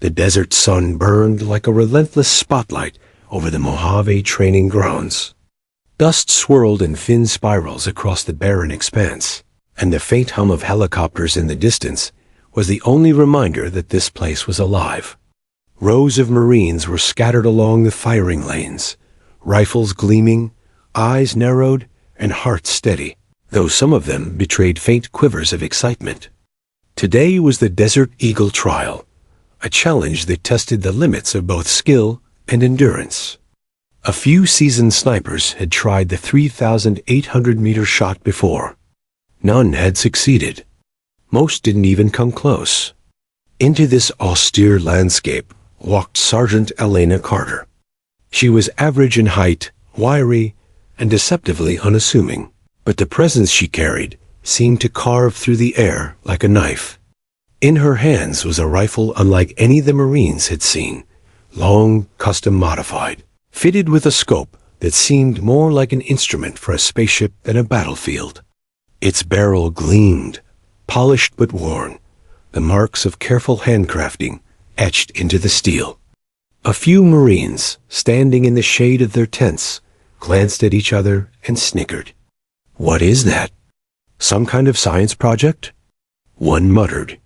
The desert sun burned like a relentless spotlight over the Mojave training grounds. Dust swirled in thin spirals across the barren expanse, and the faint hum of helicopters in the distance was the only reminder that this place was alive. Rows of Marines were scattered along the firing lanes, rifles gleaming, eyes narrowed, and hearts steady, though some of them betrayed faint quivers of excitement. Today was the Desert Eagle trial, a challenge that tested the limits of both skill and endurance. A few seasoned snipers had tried the 3,800-meter shot before. None had succeeded. Most didn't even come close. Into this austere landscape walked Sergeant Elena Carter. She was average in height, wiry, and deceptively unassuming, but the presence she carried seemed to carve through the air like a knife. In her hands was a rifle unlike any the Marines had seen, long, custom-modified, fitted with a scope that seemed more like an instrument for a spaceship than a battlefield. Its barrel gleamed, polished but worn, the marks of careful handcrafting etched into the steel. A few Marines, standing in the shade of their tents, glanced at each other and snickered. "What is that? Some kind of science project?" One muttered.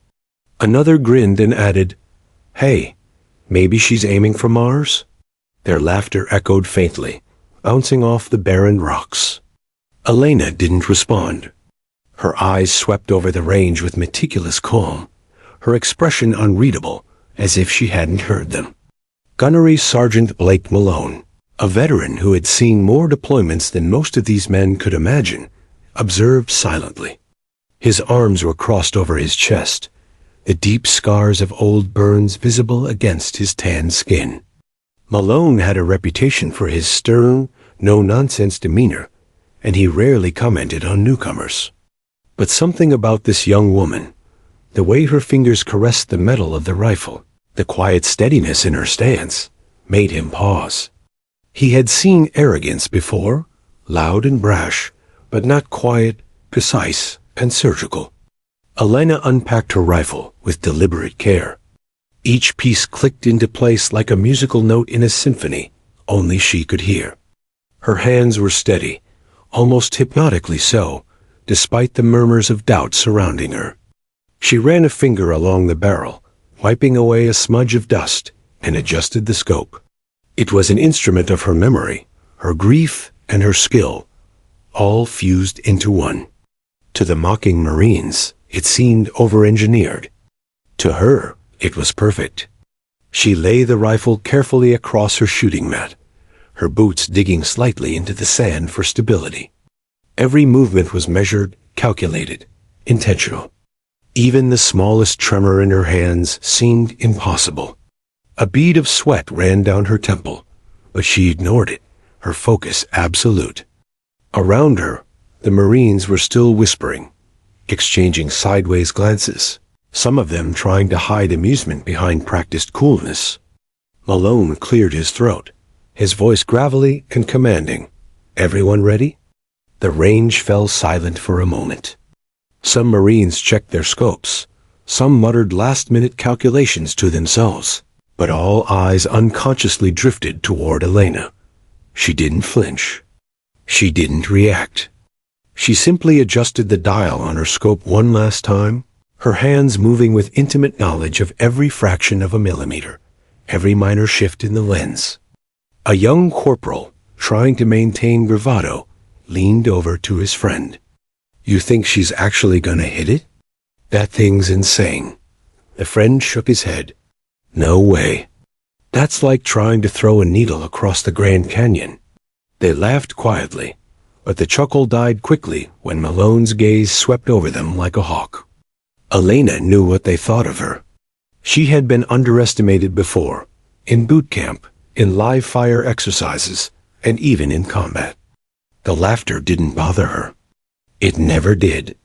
Another grinned and added, "Hey, maybe she's aiming for Mars?" Their laughter echoed faintly, bouncing off the barren rocks. Elena didn't respond. Her eyes swept over the range with meticulous calm, her expression unreadable, as if she hadn't heard them. Gunnery Sergeant Blake Malone, a veteran who had seen more deployments than most of these men could imagine, observed silently. His arms were crossed over his chest, the deep scars of old burns visible against his tanned skin. Malone had a reputation for his stern, no-nonsense demeanor, and he rarely commented on newcomers. But something about this young woman, the way her fingers caressed the metal of the rifle, the quiet steadiness in her stance, made him pause. He had seen arrogance before, loud and brash, but not quiet, precise, and surgical. Elena unpacked her rifle with deliberate care. Each piece clicked into place like a musical note in a symphony only she could hear. Her hands were steady, almost hypnotically so, despite the murmurs of doubt surrounding her. She ran a finger along the barrel, wiping away a smudge of dust, and adjusted the scope. It was an instrument of her memory, her grief, and her skill, all fused into one. To the mocking Marines, it seemed over-engineered. To her, it was perfect. She lay the rifle carefully across her shooting mat, her boots digging slightly into the sand for stability. Every movement was measured, calculated, intentional. Even the smallest tremor in her hands seemed impossible. A bead of sweat ran down her temple, but she ignored it, her focus absolute. Around her, the Marines were still whispering, exchanging sideways glances, some of them trying to hide amusement behind practiced coolness. Malone cleared his throat, his voice gravelly and commanding. "Everyone ready?" The range fell silent for a moment. Some Marines checked their scopes, some muttered last-minute calculations to themselves, but all eyes unconsciously drifted toward Elena. She didn't flinch. She didn't react. She simply adjusted the dial on her scope one last time, her hands moving with intimate knowledge of every fraction of a millimeter, every minor shift in the lens. A young corporal, trying to maintain bravado, leaned over to his friend. "You think she's actually gonna hit it?" "That thing's insane." The friend shook his head. "No way. That's like trying to throw a needle across the Grand Canyon." They laughed quietly, but the chuckle died quickly when Malone's gaze swept over them like a hawk. Elena knew what they thought of her. She had been underestimated before, in boot camp, in live fire exercises, and even in combat. The laughter didn't bother her. It never did.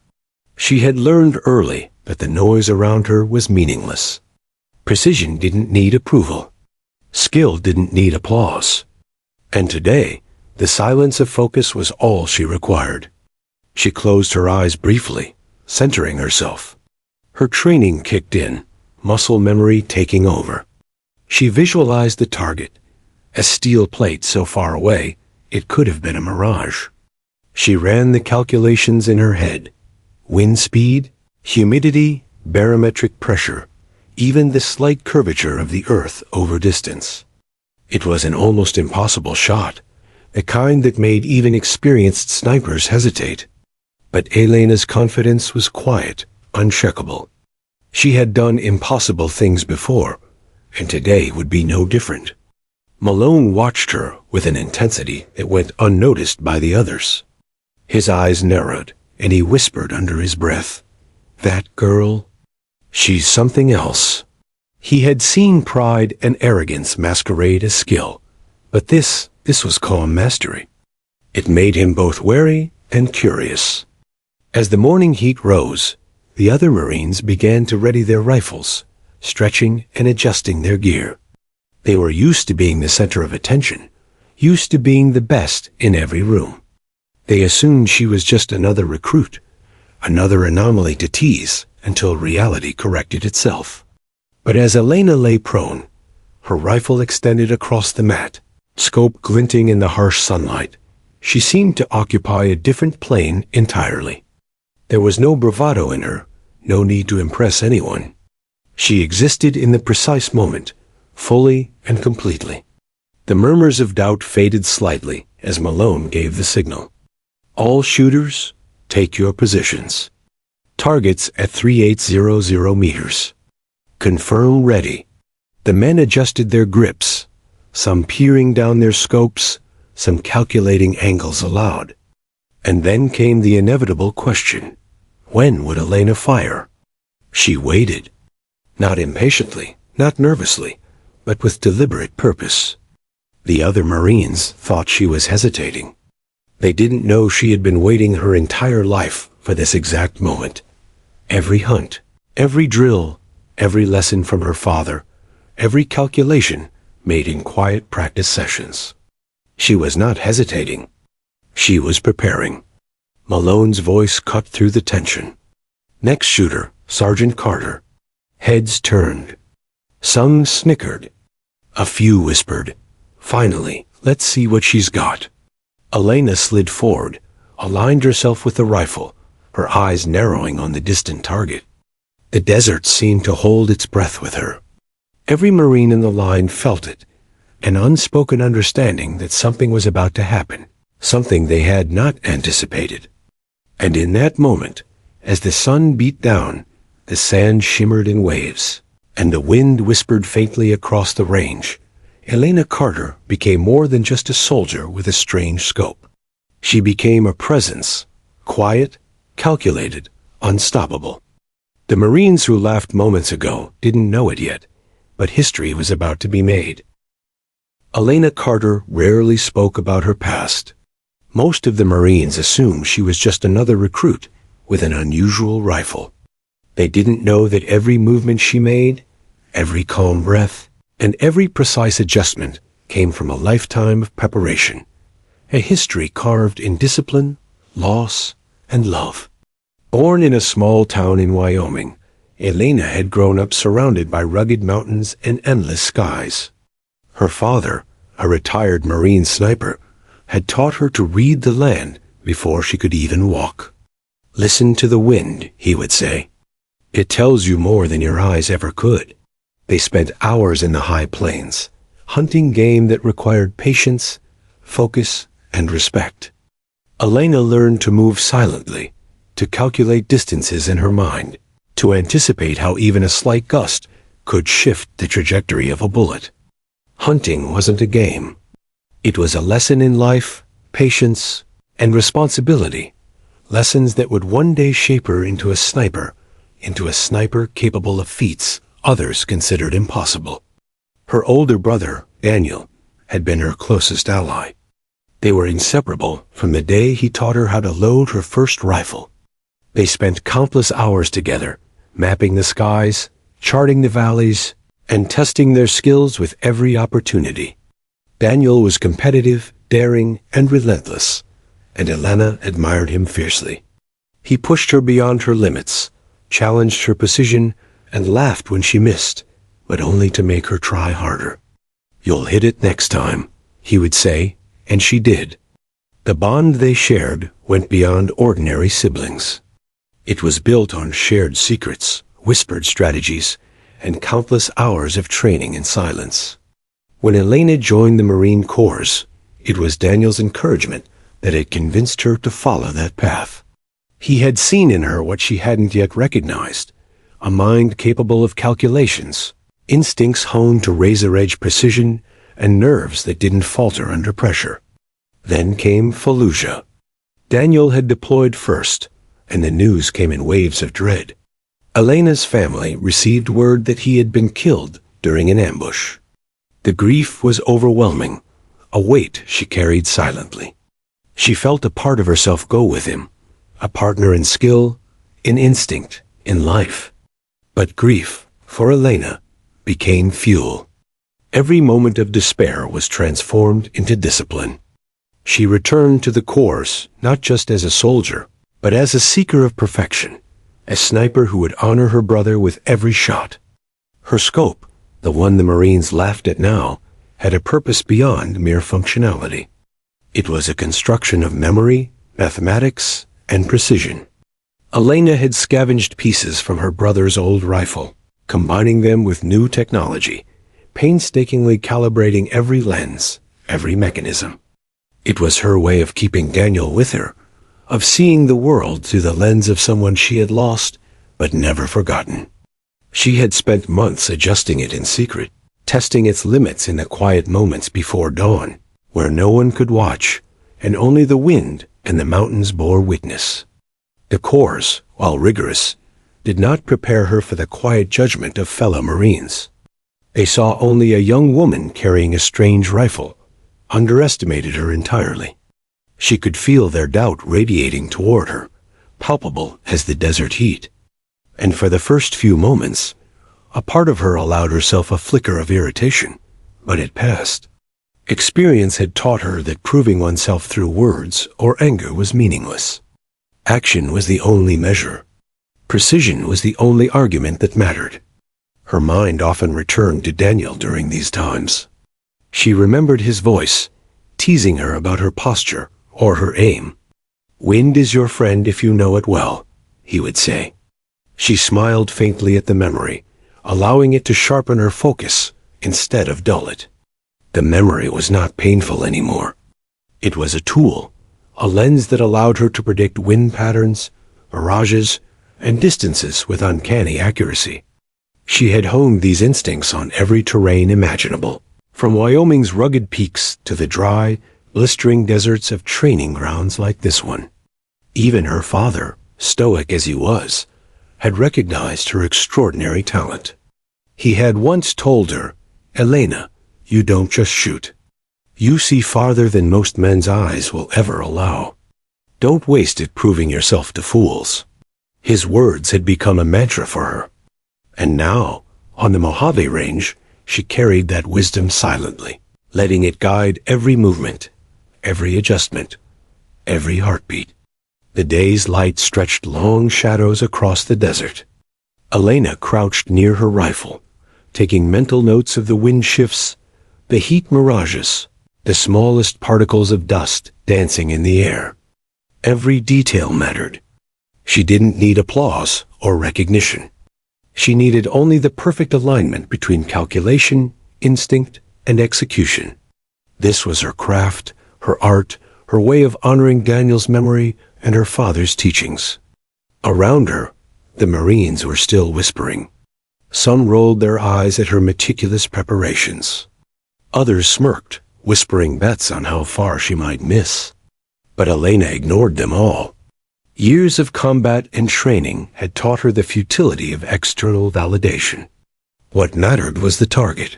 She had learned early that the noise around her was meaningless. Precision didn't need approval. Skill didn't need applause. And today, the silence of focus was all she required. She closed her eyes briefly, centering herself. Her training kicked in, muscle memory taking over. She visualized the target, a steel plate so far away it could have been a mirage. She ran the calculations in her head. Wind speed, humidity, barometric pressure, even the slight curvature of the Earth over distance. It was an almost impossible shot, a kind that made even experienced snipers hesitate. But Elena's confidence was quiet, unshakable. She had done impossible things before, and today would be no different. Malone watched her with an intensity that went unnoticed by the others. His eyes narrowed, and he whispered under his breath, "That girl, she's something else." He had seen pride and arrogance masquerade as skill, but this was calm mastery. It made him both wary and curious. As the morning heat rose, the other Marines began to ready their rifles, stretching and adjusting their gear. They were used to being the center of attention, used to being the best in every room. They assumed she was just another recruit, another anomaly to tease until reality corrected itself. But as Elena lay prone, her rifle extended across the mat, scope glinting in the harsh sunlight, she seemed to occupy a different plane entirely. There was no bravado in her, no need to impress anyone. She existed in the precise moment, fully and completely. The murmurs of doubt faded slightly as Malone gave the signal. "All shooters, take your positions. Targets at 3800 meters. Confirm ready." The men adjusted their grips, some peering down their scopes, some calculating angles aloud. And then came the inevitable question. When would Elena fire? She waited. Not impatiently, not nervously, but with deliberate purpose. The other Marines thought she was hesitating. They didn't know she had been waiting her entire life for this exact moment. Every hunt, every drill, every lesson from her father, every calculation made in quiet practice sessions. She was not hesitating. She was preparing. Malone's voice cut through the tension. "Next shooter, Sergeant Carter." Heads turned. Some snickered. A few whispered, "Finally, let's see what she's got." Elena slid forward, aligned herself with the rifle, her eyes narrowing on the distant target. The desert seemed to hold its breath with her. Every Marine in the line felt it, an unspoken understanding that something was about to happen, something they had not anticipated. And in that moment, as the sun beat down, the sand shimmered in waves, and the wind whispered faintly across the range, Elena Carter became more than just a soldier with a strange scope. She became a presence, quiet, calculated, unstoppable. The Marines who laughed moments ago didn't know it yet, but history was about to be made. Elena Carter rarely spoke about her past. Most of the Marines assumed she was just another recruit with an unusual rifle. They didn't know that every movement she made, every calm breath, and every precise adjustment came from a lifetime of preparation, a history carved in discipline, loss, and love. Born in a small town in Wyoming, Elena had grown up surrounded by rugged mountains and endless skies. Her father, a retired Marine sniper, had taught her to read the land before she could even walk. "Listen to the wind," he would say. "It tells you more than your eyes ever could." They spent hours in the high plains, hunting game that required patience, focus, and respect. Elena learned to move silently, to calculate distances in her mind, to anticipate how even a slight gust could shift the trajectory of a bullet. Hunting wasn't a game. It was a lesson in life, patience, and responsibility, lessons that would one day shape her into a sniper capable of feats others considered impossible. Her older brother, Daniel, had been her closest ally. They were inseparable from the day he taught her how to load her first rifle. They spent countless hours together, mapping the skies, charting the valleys, and testing their skills with every opportunity. Daniel was competitive, daring, and relentless, and Elena admired him fiercely. He pushed her beyond her limits, challenged her precision, and laughed when she missed, but only to make her try harder. "You'll hit it next time," he would say, and she did. The bond they shared went beyond ordinary siblings. It was built on shared secrets, whispered strategies, and countless hours of training in silence. When Elena joined the Marine Corps, it was Daniel's encouragement that had convinced her to follow that path. He had seen in her what she hadn't yet recognized, a mind capable of calculations, instincts honed to razor-edge precision, and nerves that didn't falter under pressure. Then came Fallujah. Daniel had deployed first, and the news came in waves of dread. Elena's family received word that he had been killed during an ambush. The grief was overwhelming, a weight she carried silently. She felt a part of herself go with him, a partner in skill, in instinct, in life. But grief, for Elena, became fuel. Every moment of despair was transformed into discipline. She returned to the Corps not just as a soldier, but as a seeker of perfection, a sniper who would honor her brother with every shot. Her scope, the one the Marines laughed at now, had a purpose beyond mere functionality. It was a construction of memory, mathematics, and precision. Elena had scavenged pieces from her brother's old rifle, combining them with new technology, painstakingly calibrating every lens, every mechanism. It was her way of keeping Daniel with her, of seeing the world through the lens of someone she had lost but never forgotten. She had spent months adjusting it in secret, testing its limits in the quiet moments before dawn, where no one could watch, and only the wind and the mountains bore witness. The Corps, while rigorous, did not prepare her for the quiet judgment of fellow Marines. They saw only a young woman carrying a strange rifle, underestimated her entirely. She could feel their doubt radiating toward her, palpable as the desert heat. And for the first few moments, a part of her allowed herself a flicker of irritation, but it passed. Experience had taught her that proving oneself through words or anger was meaningless. Action was the only measure. Precision was the only argument that mattered. Her mind often returned to Daniel during these times. She remembered his voice, teasing her about her posture or her aim. "Wind is your friend if you know it well," he would say. She smiled faintly at the memory, allowing it to sharpen her focus instead of dull it. The memory was not painful anymore. It was a tool, a lens that allowed her to predict wind patterns, mirages, and distances with uncanny accuracy. She had honed these instincts on every terrain imaginable, from Wyoming's rugged peaks to the dry, blistering deserts of training grounds like this one. Even her father, stoic as he was, had recognized her extraordinary talent. He had once told her, "Elena, you don't just shoot. You see farther than most men's eyes will ever allow. Don't waste it proving yourself to fools." His words had become a mantra for her. And now, on the Mojave Range, she carried that wisdom silently, letting it guide every movement, every adjustment, every heartbeat. The day's light stretched long shadows across the desert. Elena crouched near her rifle, taking mental notes of the wind shifts, the heat mirages, the smallest particles of dust dancing in the air. Every detail mattered. She didn't need applause or recognition. She needed only the perfect alignment between calculation, instinct, and execution. This was her craft, her art, her way of honoring Daniel's memory and her father's teachings. Around her, the Marines were still whispering. Some rolled their eyes at her meticulous preparations. Others smirked, whispering bets on how far she might miss. But Elena ignored them all. Years of combat and training had taught her the futility of external validation. What mattered was the target.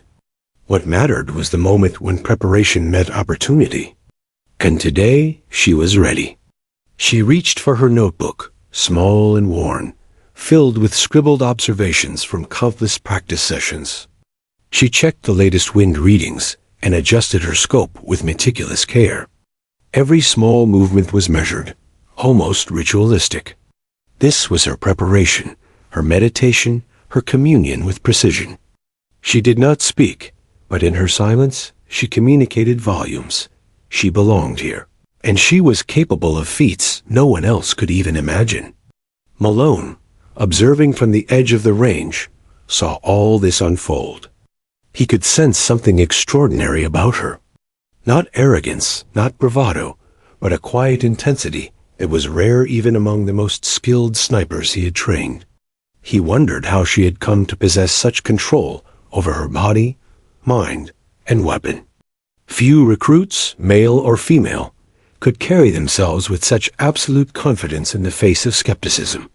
What mattered was the moment when preparation met opportunity. And today, she was ready. She reached for her notebook, small and worn, filled with scribbled observations from countless practice sessions. She checked the latest wind readings and adjusted her scope with meticulous care. Every small movement was measured, almost ritualistic. This was her preparation, her meditation, her communion with precision. She did not speak, but in her silence, she communicated volumes. She belonged here, and she was capable of feats no one else could even imagine. Malone, observing from the edge of the range, saw all this unfold. He could sense something extraordinary about her. Not arrogance, not bravado, but a quiet intensity that was rare even among the most skilled snipers he had trained. He wondered how she had come to possess such control over her body, mind, and weapon. Few recruits, male or female, could carry themselves with such absolute confidence in the face of skepticism.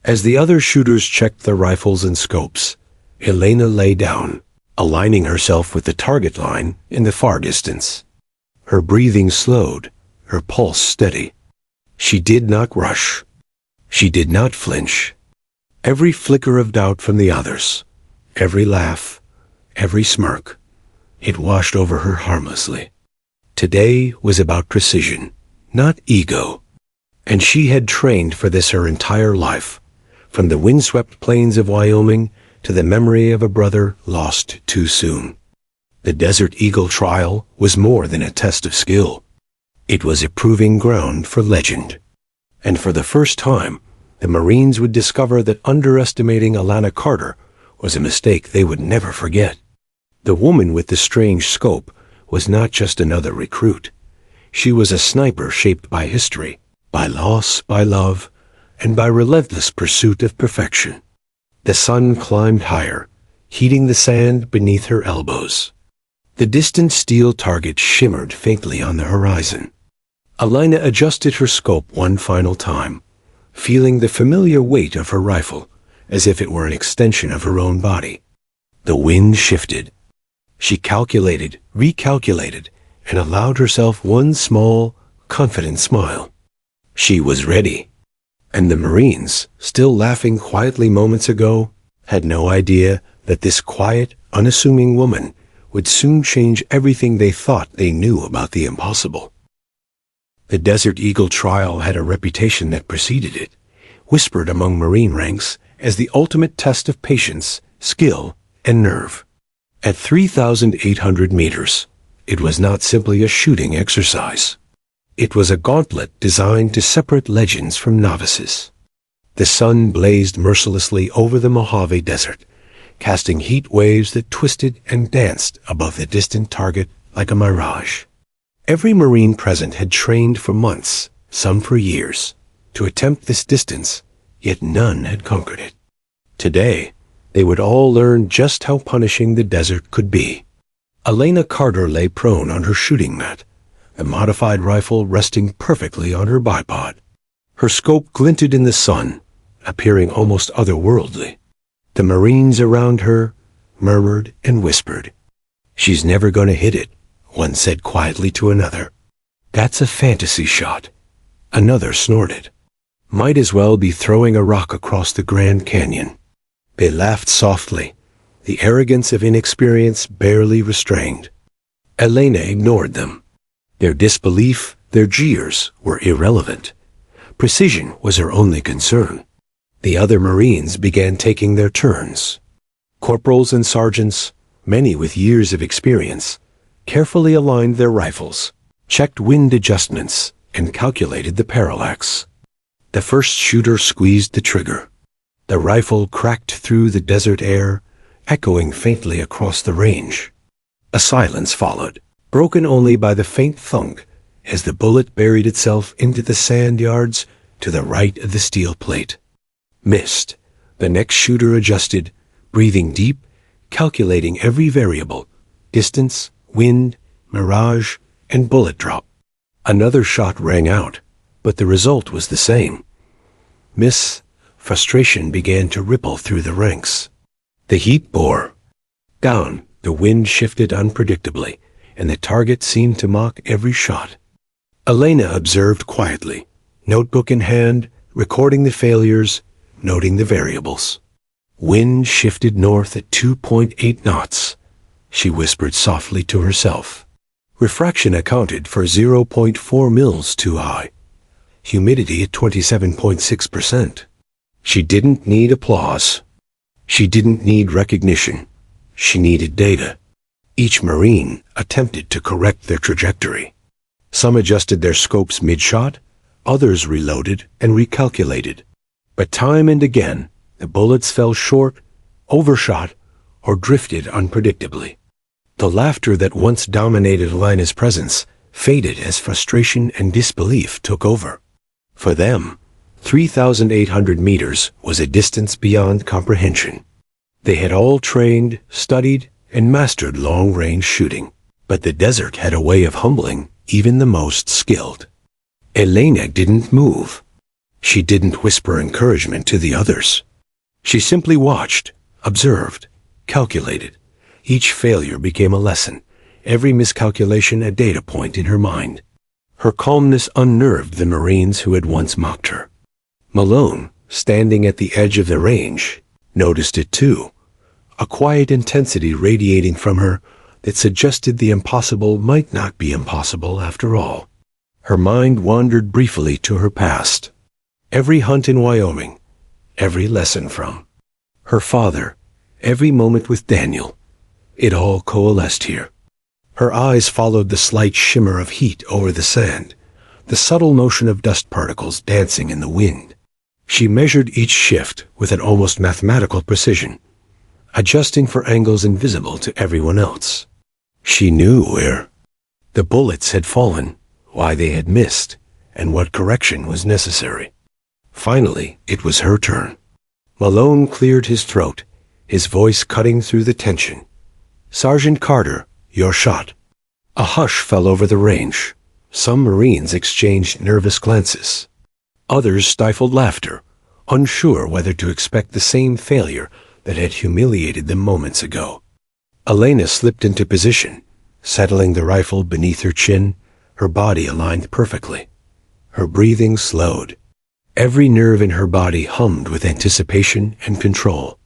As the other shooters checked their rifles and scopes, Elena lay down, aligning herself with the target line in the far distance. Her breathing slowed, her pulse steady. She did not rush. She did not flinch. Every flicker of doubt from the others, every laugh, every smirk, it washed over her harmlessly. Today was about precision, not ego. And she had trained for this her entire life, from the windswept plains of Wyoming to the memory of a brother lost too soon. The Desert Eagle trial was more than a test of skill. It was a proving ground for legend. And for the first time, the Marines would discover that underestimating Alana Carter was a mistake they would never forget. The woman with the strange scope was not just another recruit. She was a sniper shaped by history, by loss, by love, and by relentless pursuit of perfection. The sun climbed higher, heating the sand beneath her elbows. The distant steel target shimmered faintly on the horizon. Elena adjusted her scope one final time, feeling the familiar weight of her rifle as if it were an extension of her own body. The wind shifted. She calculated, recalculated, and allowed herself one small, confident smile. She was ready. And the Marines, still laughing quietly moments ago, had no idea that this quiet, unassuming woman would soon change everything they thought they knew about the impossible. The Desert Eagle trial had a reputation that preceded it, whispered among Marine ranks as the ultimate test of patience, skill, and nerve. At 3,800 meters, it was not simply a shooting exercise. It was a gauntlet designed to separate legends from novices. The sun blazed mercilessly over the Mojave Desert, casting heat waves that twisted and danced above the distant target like a mirage. Every Marine present had trained for months, some for years, to attempt this distance, yet none had conquered it. Today, they would all learn just how punishing the desert could be. Elena Carter lay prone on her shooting mat, the modified rifle resting perfectly on her bipod. Her scope glinted in the sun, appearing almost otherworldly. The Marines around her murmured and whispered. "She's never going to hit it," one said quietly to another. "That's a fantasy shot," another snorted. "Might as well be throwing a rock across the Grand Canyon." They laughed softly, the arrogance of inexperience barely restrained. Elena ignored them. Their disbelief, their jeers, were irrelevant. Precision was her only concern. The other Marines began taking their turns. Corporals and sergeants, many with years of experience, carefully aligned their rifles, checked wind adjustments, and calculated the parallax. The first shooter squeezed the trigger. The rifle cracked through the desert air, echoing faintly across the range. A silence followed, broken only by the faint thunk as the bullet buried itself into the sand yards to the right of the steel plate. Missed. The next shooter adjusted, breathing deep, calculating every variable: distance, wind, mirage, and bullet drop. Another shot rang out, but the result was the same. Miss. Frustration began to ripple through the ranks. The heat bore down, the wind shifted unpredictably, and the target seemed to mock every shot. Elena observed quietly, notebook in hand, recording the failures, noting the variables. Wind shifted north at 2.8 knots. She whispered softly to herself. Refraction accounted for 0.4 mils too high. Humidity at 27.6%. She didn't need applause. She didn't need recognition. She needed data. Each Marine attempted to correct their trajectory. Some adjusted their scopes mid-shot, others reloaded and recalculated. But time and again, the bullets fell short, overshot, or drifted unpredictably. The laughter that once dominated Elena's presence faded as frustration and disbelief took over. For them, 3,800 meters was a distance beyond comprehension. They had all trained, studied, and mastered long-range shooting, but the desert had a way of humbling even the most skilled. Elena didn't move. She didn't whisper encouragement to the others. She simply watched, observed, calculated. Each failure became a lesson, every miscalculation a data point in her mind. Her calmness unnerved the Marines who had once mocked her. Malone, standing at the edge of the range, noticed it too. A quiet intensity radiating from her that suggested the impossible might not be impossible after all. Her mind wandered briefly to her past. Every hunt in Wyoming, every lesson from her father, every moment with Daniel. It all coalesced here. Her eyes followed the slight shimmer of heat over the sand, the subtle motion of dust particles dancing in the wind. She measured each shift with an almost mathematical precision, adjusting for angles invisible to everyone else. She knew where the bullets had fallen, why they had missed, and what correction was necessary. Finally, it was her turn. Malone cleared his throat, his voice cutting through the tension. "Sergeant Carter, your shot." A hush fell over the range. Some Marines exchanged nervous glances. Others stifled laughter, unsure whether to expect the same failure that had humiliated them moments ago. Elena slipped into position, settling the rifle beneath her chin, her body aligned perfectly. Her breathing slowed. Every nerve in her body hummed with anticipation and control.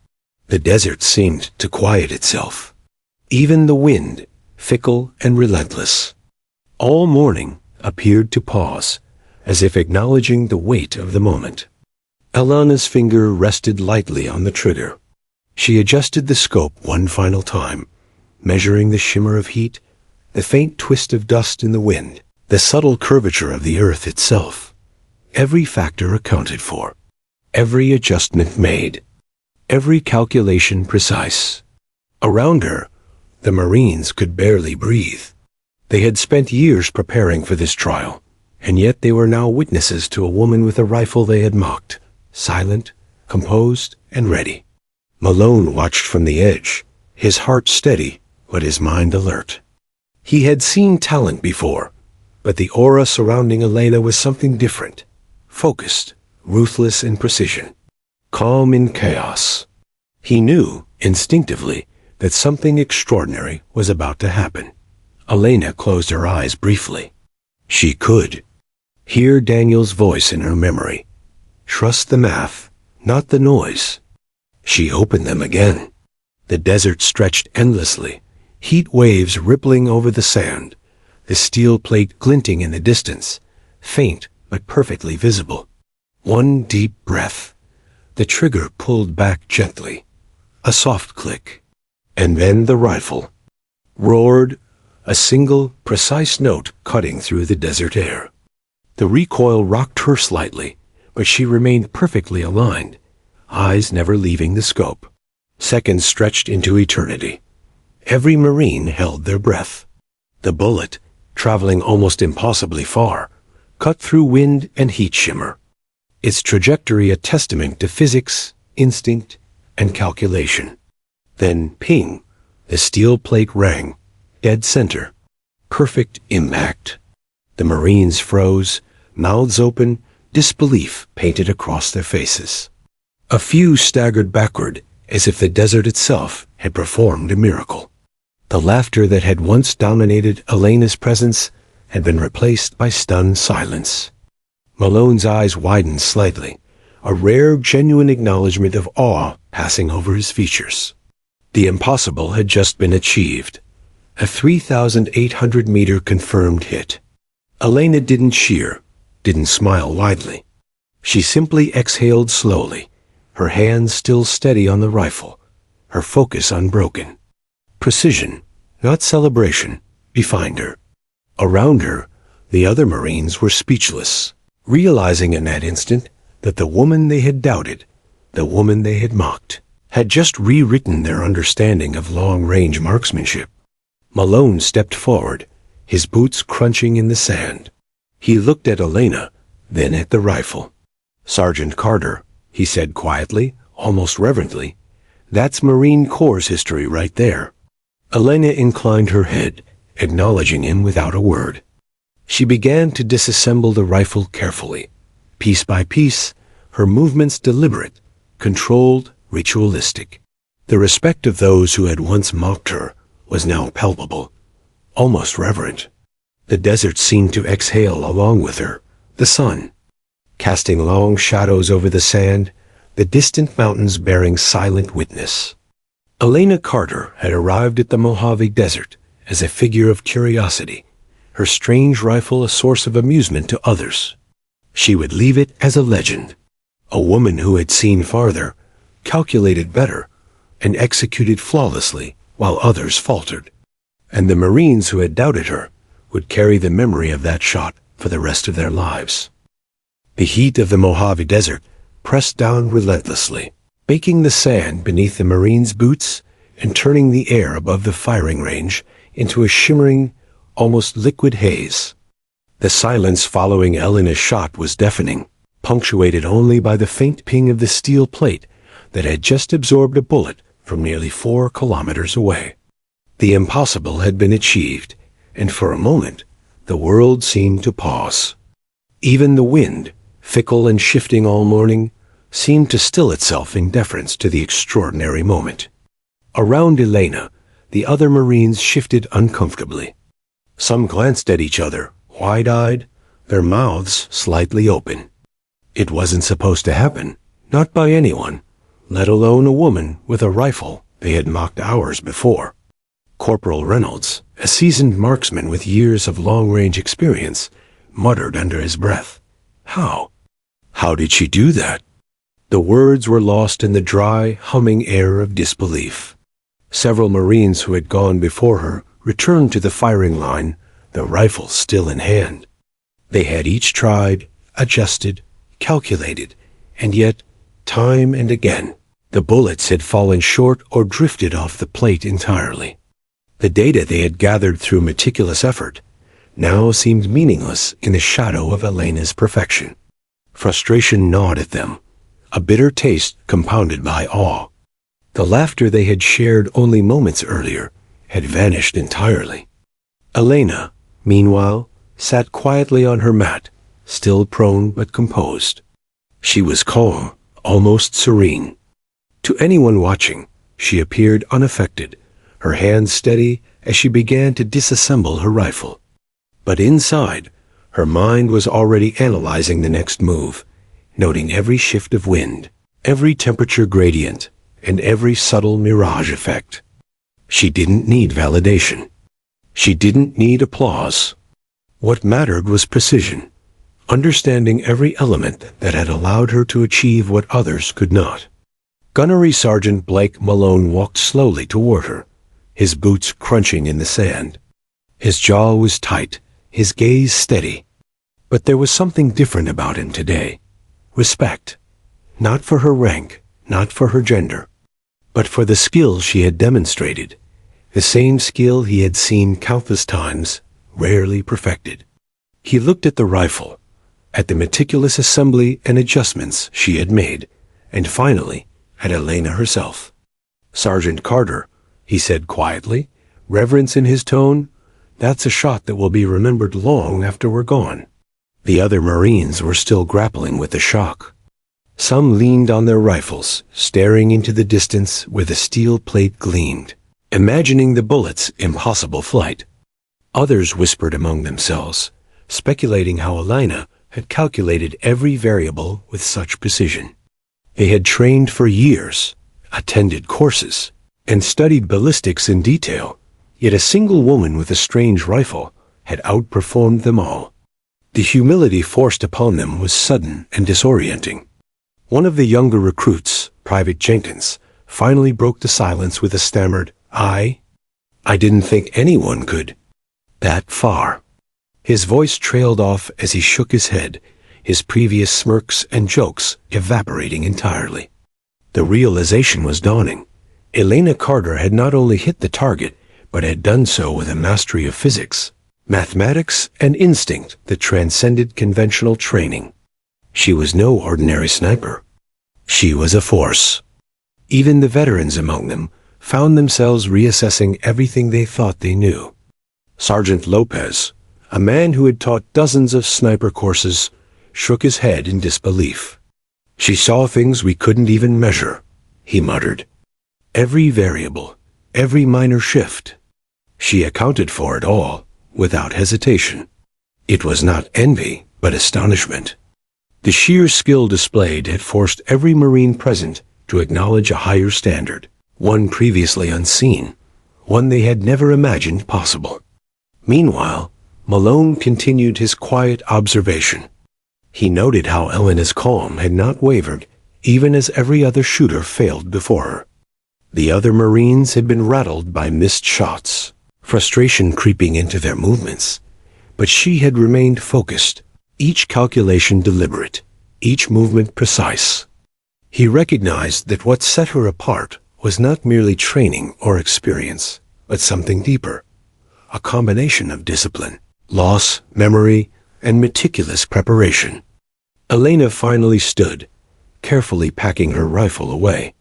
The desert seemed to quiet itself. Even the wind, fickle and relentless, all morning appeared to pause, as if acknowledging the weight of the moment. Elena's finger rested lightly on the trigger. She adjusted the scope one final time, measuring the shimmer of heat, the faint twist of dust in the wind, the subtle curvature of the earth itself. Every factor accounted for, every adjustment made, every calculation precise. Around her, the Marines could barely breathe. They had spent years preparing for this trial, and yet they were now witnesses to a woman with a rifle they had mocked, silent, composed, and ready. Malone watched from the edge, his heart steady, but his mind alert. He had seen talent before, but the aura surrounding Elena was something different, focused, ruthless in precision, calm in chaos. He knew, instinctively, that something extraordinary was about to happen. Elena closed her eyes briefly. She could hear Daniel's voice in her memory. Trust the math, not the noise. She opened them again. The desert stretched endlessly, heat waves rippling over the sand, the steel plate glinting in the distance, faint but perfectly visible. One deep breath. The trigger pulled back gently. A soft click. And then the rifle roared, a single, precise note cutting through the desert air. The recoil rocked her slightly, but she remained perfectly aligned, eyes never leaving the scope. Seconds stretched into eternity. Every Marine held their breath. The bullet, traveling almost impossibly far, cut through wind and heat shimmer, its trajectory a testament to physics, instinct, and calculation. Then, ping, the steel plate rang, dead center. Perfect impact. The Marines froze, mouths open, disbelief painted across their faces. A few staggered backward, as if the desert itself had performed a miracle. The laughter that had once dominated Elena's presence had been replaced by stunned silence. Malone's eyes widened slightly, a rare, genuine acknowledgement of awe passing over his features. The impossible had just been achieved. A 3,800-meter confirmed hit. Elena didn't cheer, didn't smile widely. She simply exhaled slowly, her hands still steady on the rifle, her focus unbroken. Precision, not celebration, defined her. Around her, the other Marines were speechless, realizing in that instant that the woman they had doubted, the woman they had mocked, had just rewritten their understanding of long-range marksmanship. Malone stepped forward, his boots crunching in the sand. He looked at Elena, then at the rifle. "Sergeant Carter," he said quietly, almost reverently, "that's Marine Corps history right there." Elena inclined her head, acknowledging him without a word. She began to disassemble the rifle carefully, piece by piece, her movements deliberate, controlled, ritualistic. The respect of those who had once mocked her was now palpable, almost reverent. The desert seemed to exhale along with her, the sun, casting long shadows over the sand, the distant mountains bearing silent witness. Elena Carter had arrived at the Mojave Desert as a figure of curiosity, her strange rifle a source of amusement to others. She would leave it as a legend, a woman who had seen farther, calculated better, and executed flawlessly while others faltered. And the Marines who had doubted her would carry the memory of that shot for the rest of their lives. The heat of the Mojave Desert pressed down relentlessly, baking the sand beneath the Marines' boots and turning the air above the firing range into a shimmering, almost liquid haze. The silence following Elena's shot was deafening, punctuated only by the faint ping of the steel plate that had just absorbed a bullet from nearly 4 kilometers away. The impossible had been achieved, and for a moment, the world seemed to pause. Even the wind, fickle and shifting all morning, seemed to still itself in deference to the extraordinary moment. Around Elena, the other Marines shifted uncomfortably. Some glanced at each other, wide-eyed, their mouths slightly open. It wasn't supposed to happen, not by anyone, let alone a woman with a rifle they had mocked hours before. Corporal Reynolds, a seasoned marksman with years of long-range experience, muttered under his breath, "How? How did she do that?" The words were lost in the dry, humming air of disbelief. Several Marines who had gone before her returned to the firing line, the rifles still in hand. They had each tried, adjusted, calculated, and yet, time and again, the bullets had fallen short or drifted off the plate entirely. The data they had gathered through meticulous effort now seemed meaningless in the shadow of Elena's perfection. Frustration gnawed at them, a bitter taste compounded by awe. The laughter they had shared only moments earlier had vanished entirely. Elena, meanwhile, sat quietly on her mat, still prone but composed. She was calm, almost serene. To anyone watching, she appeared unaffected, her hands steady as she began to disassemble her rifle. But inside, her mind was already analyzing the next move, noting every shift of wind, every temperature gradient, and every subtle mirage effect. She didn't need validation. She didn't need applause. What mattered was precision, understanding every element that had allowed her to achieve what others could not. Gunnery Sergeant Blake Malone walked slowly toward her, his boots crunching in the sand. His jaw was tight, his gaze steady. But there was something different about him today. Respect. Not for her rank, not for her gender, but for the skill she had demonstrated, the same skill he had seen countless times, rarely perfected. He looked at the rifle, at the meticulous assembly and adjustments she had made, and finally at Elena herself. "Sergeant Carter," he said quietly, reverence in his tone, "that's a shot that will be remembered long after we're gone." The other Marines were still grappling with the shock. Some leaned on their rifles, staring into the distance where the steel plate gleamed, imagining the bullet's impossible flight. Others whispered among themselves, speculating how Elena had calculated every variable with such precision. They had trained for years, attended courses, and studied ballistics in detail, yet a single woman with a strange rifle had outperformed them all. The humility forced upon them was sudden and disorienting. One of the younger recruits, Private Jenkins finally broke the silence with a stammered, I didn't think anyone could. That far. His voice trailed off as he shook his head, his previous smirks and jokes evaporating entirely. The realization was dawning. Elena Carter had not only hit the target, but had done so with a mastery of physics, mathematics, and instinct that transcended conventional training. She was no ordinary sniper. She was a force. Even the veterans among them found themselves reassessing everything they thought they knew. Sergeant Lopez, a man who had taught dozens of sniper courses, shook his head in disbelief. She saw things we couldn't even measure, he muttered. Every variable, every minor shift. She accounted for it all, without hesitation. It was not envy, but astonishment. The sheer skill displayed had forced every Marine present to acknowledge a higher standard, one previously unseen, one they had never imagined possible. Meanwhile, Malone continued his quiet observation. He noted how Elena's calm had not wavered, even as every other shooter failed before her. The other Marines had been rattled by missed shots, frustration creeping into their movements, but she had remained focused, each calculation deliberate, each movement precise. He recognized that what set her apart was not merely training or experience, but something deeper, a combination of discipline, loss, memory, and meticulous preparation. Elena finally stood, carefully packing her rifle away.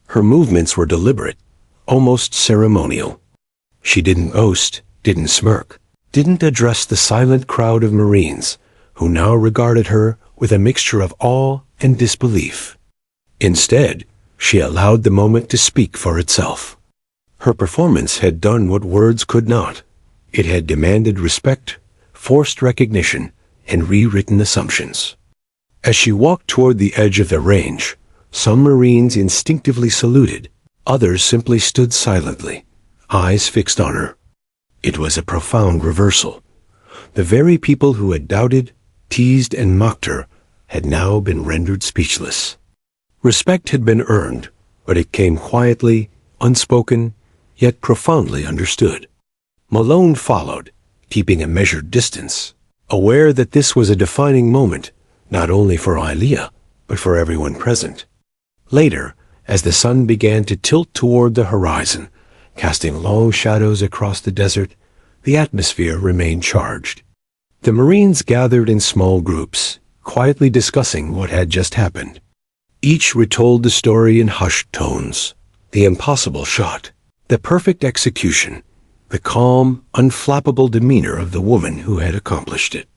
Her movements were deliberate, almost ceremonial. She didn't boast, didn't smirk, didn't address the silent crowd of Marines who now regarded her with a mixture of awe and disbelief. Instead, she allowed the moment to speak for itself. Her performance had done what words could not. It had demanded respect, forced recognition, and rewritten assumptions. As she walked toward the edge of the range, some Marines instinctively saluted, others simply stood silently, eyes fixed on her. It was a profound reversal. The very people who had doubted, teased, and mocked her had now been rendered speechless. Respect had been earned, but it came quietly, unspoken, yet profoundly understood. Malone followed, keeping a measured distance, aware that this was a defining moment, not only for Ilea, but for everyone present. Later, as the sun began to tilt toward the horizon, casting long shadows across the desert, the atmosphere remained charged. The Marines gathered in small groups, quietly discussing what had just happened. Each retold the story in hushed tones. The impossible shot, the perfect execution, the calm, unflappable demeanor of the woman who had accomplished it.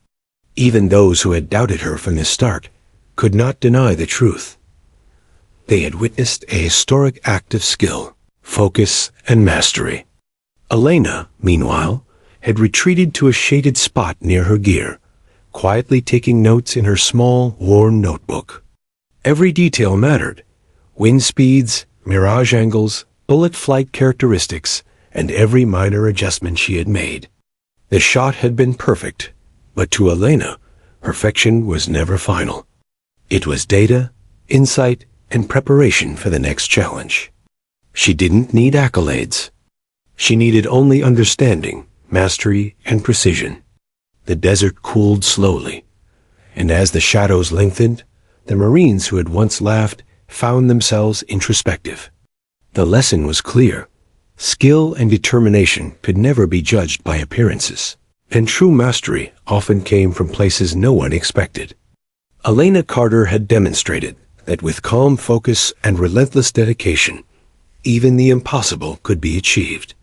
Even those who had doubted her from the start could not deny the truth. They had witnessed a historic act of skill, focus, and mastery. Elena, meanwhile, had retreated to a shaded spot near her gear, quietly taking notes in her small, worn notebook. Every detail mattered: wind speeds, mirage angles, bullet flight characteristics, and every minor adjustment she had made. The shot had been perfect, but to Elena, perfection was never final. It was data, insight, and preparation for the next challenge. She didn't need accolades. She needed only understanding, mastery, and precision. The desert cooled slowly, and as the shadows lengthened, the Marines who had once laughed found themselves introspective. The lesson was clear. Skill and determination could never be judged by appearances, and true mastery often came from places no one expected. Elena Carter had demonstrated that with calm focus and relentless dedication, even the impossible could be achieved.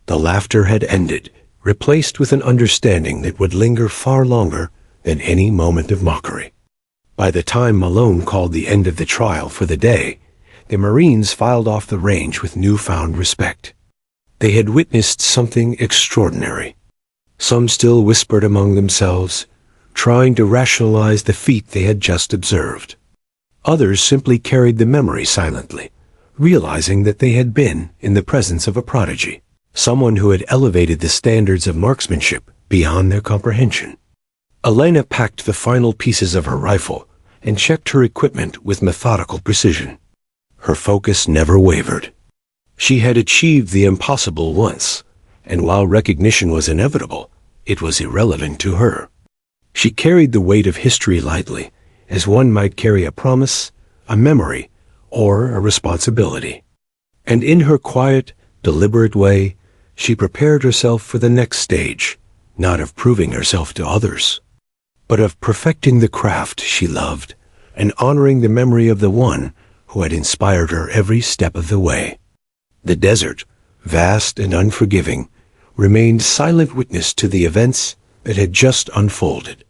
The laughter had ended, replaced with an understanding that would linger far longer than any moment of mockery. By the time Malone called the end of the trial for the day, the Marines filed off the range with newfound respect. They had witnessed something extraordinary. Some still whispered among themselves, trying to rationalize the feat they had just observed. Others simply carried the memory silently, realizing that they had been in the presence of a prodigy, someone who had elevated the standards of marksmanship beyond their comprehension. Elena packed the final pieces of her rifle and checked her equipment with methodical precision. her focus never wavered. She had achieved the impossible once, and while recognition was inevitable, it was irrelevant to her. She carried the weight of history lightly, as one might carry a promise, a memory, or a responsibility. And in her quiet, deliberate way, she prepared herself for the next stage, not of proving herself to others, but of perfecting the craft she loved and honoring the memory of the one who had inspired her every step of the way. The desert, vast and unforgiving, remained silent witness to the events that had just unfolded.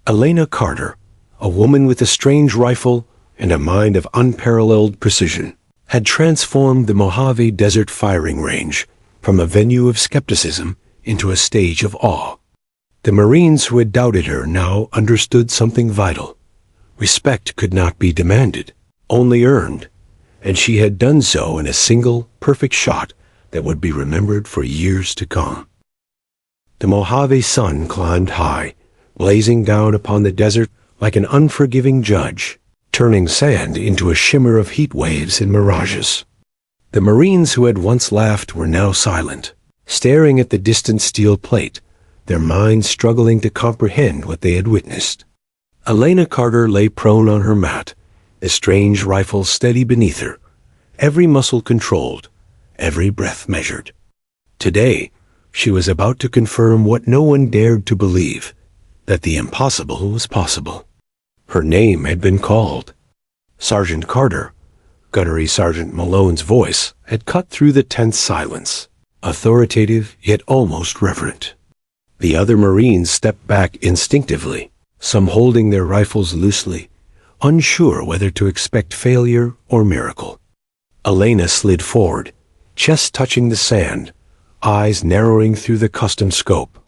Elena Carter, a woman with a strange rifle and a mind of unparalleled precision, had transformed the Mojave Desert firing range from a venue of skepticism into a stage of awe. The Marines who had doubted her now understood something vital. Respect could not be demanded, only earned, and she had done so in a single, perfect shot that would be remembered for years to come. The Mojave sun climbed high, blazing down upon the desert like an unforgiving judge, turning sand into a shimmer of heat waves and mirages. The Marines who had once laughed were now silent, staring at the distant steel plate, their minds struggling to comprehend what they had witnessed. Elena Carter lay prone on her mat, the strange rifle steady beneath her, every muscle controlled, every breath measured. Today, she was about to confirm what no one dared to believe, that the impossible was possible. Her name had been called. Sergeant Carter, Gunnery Sergeant Malone's voice, had cut through the tense silence, authoritative yet almost reverent. The other Marines stepped back instinctively, some holding their rifles loosely, unsure whether to expect failure or miracle. Elena slid forward, chest touching the sand, eyes narrowing through the custom scope.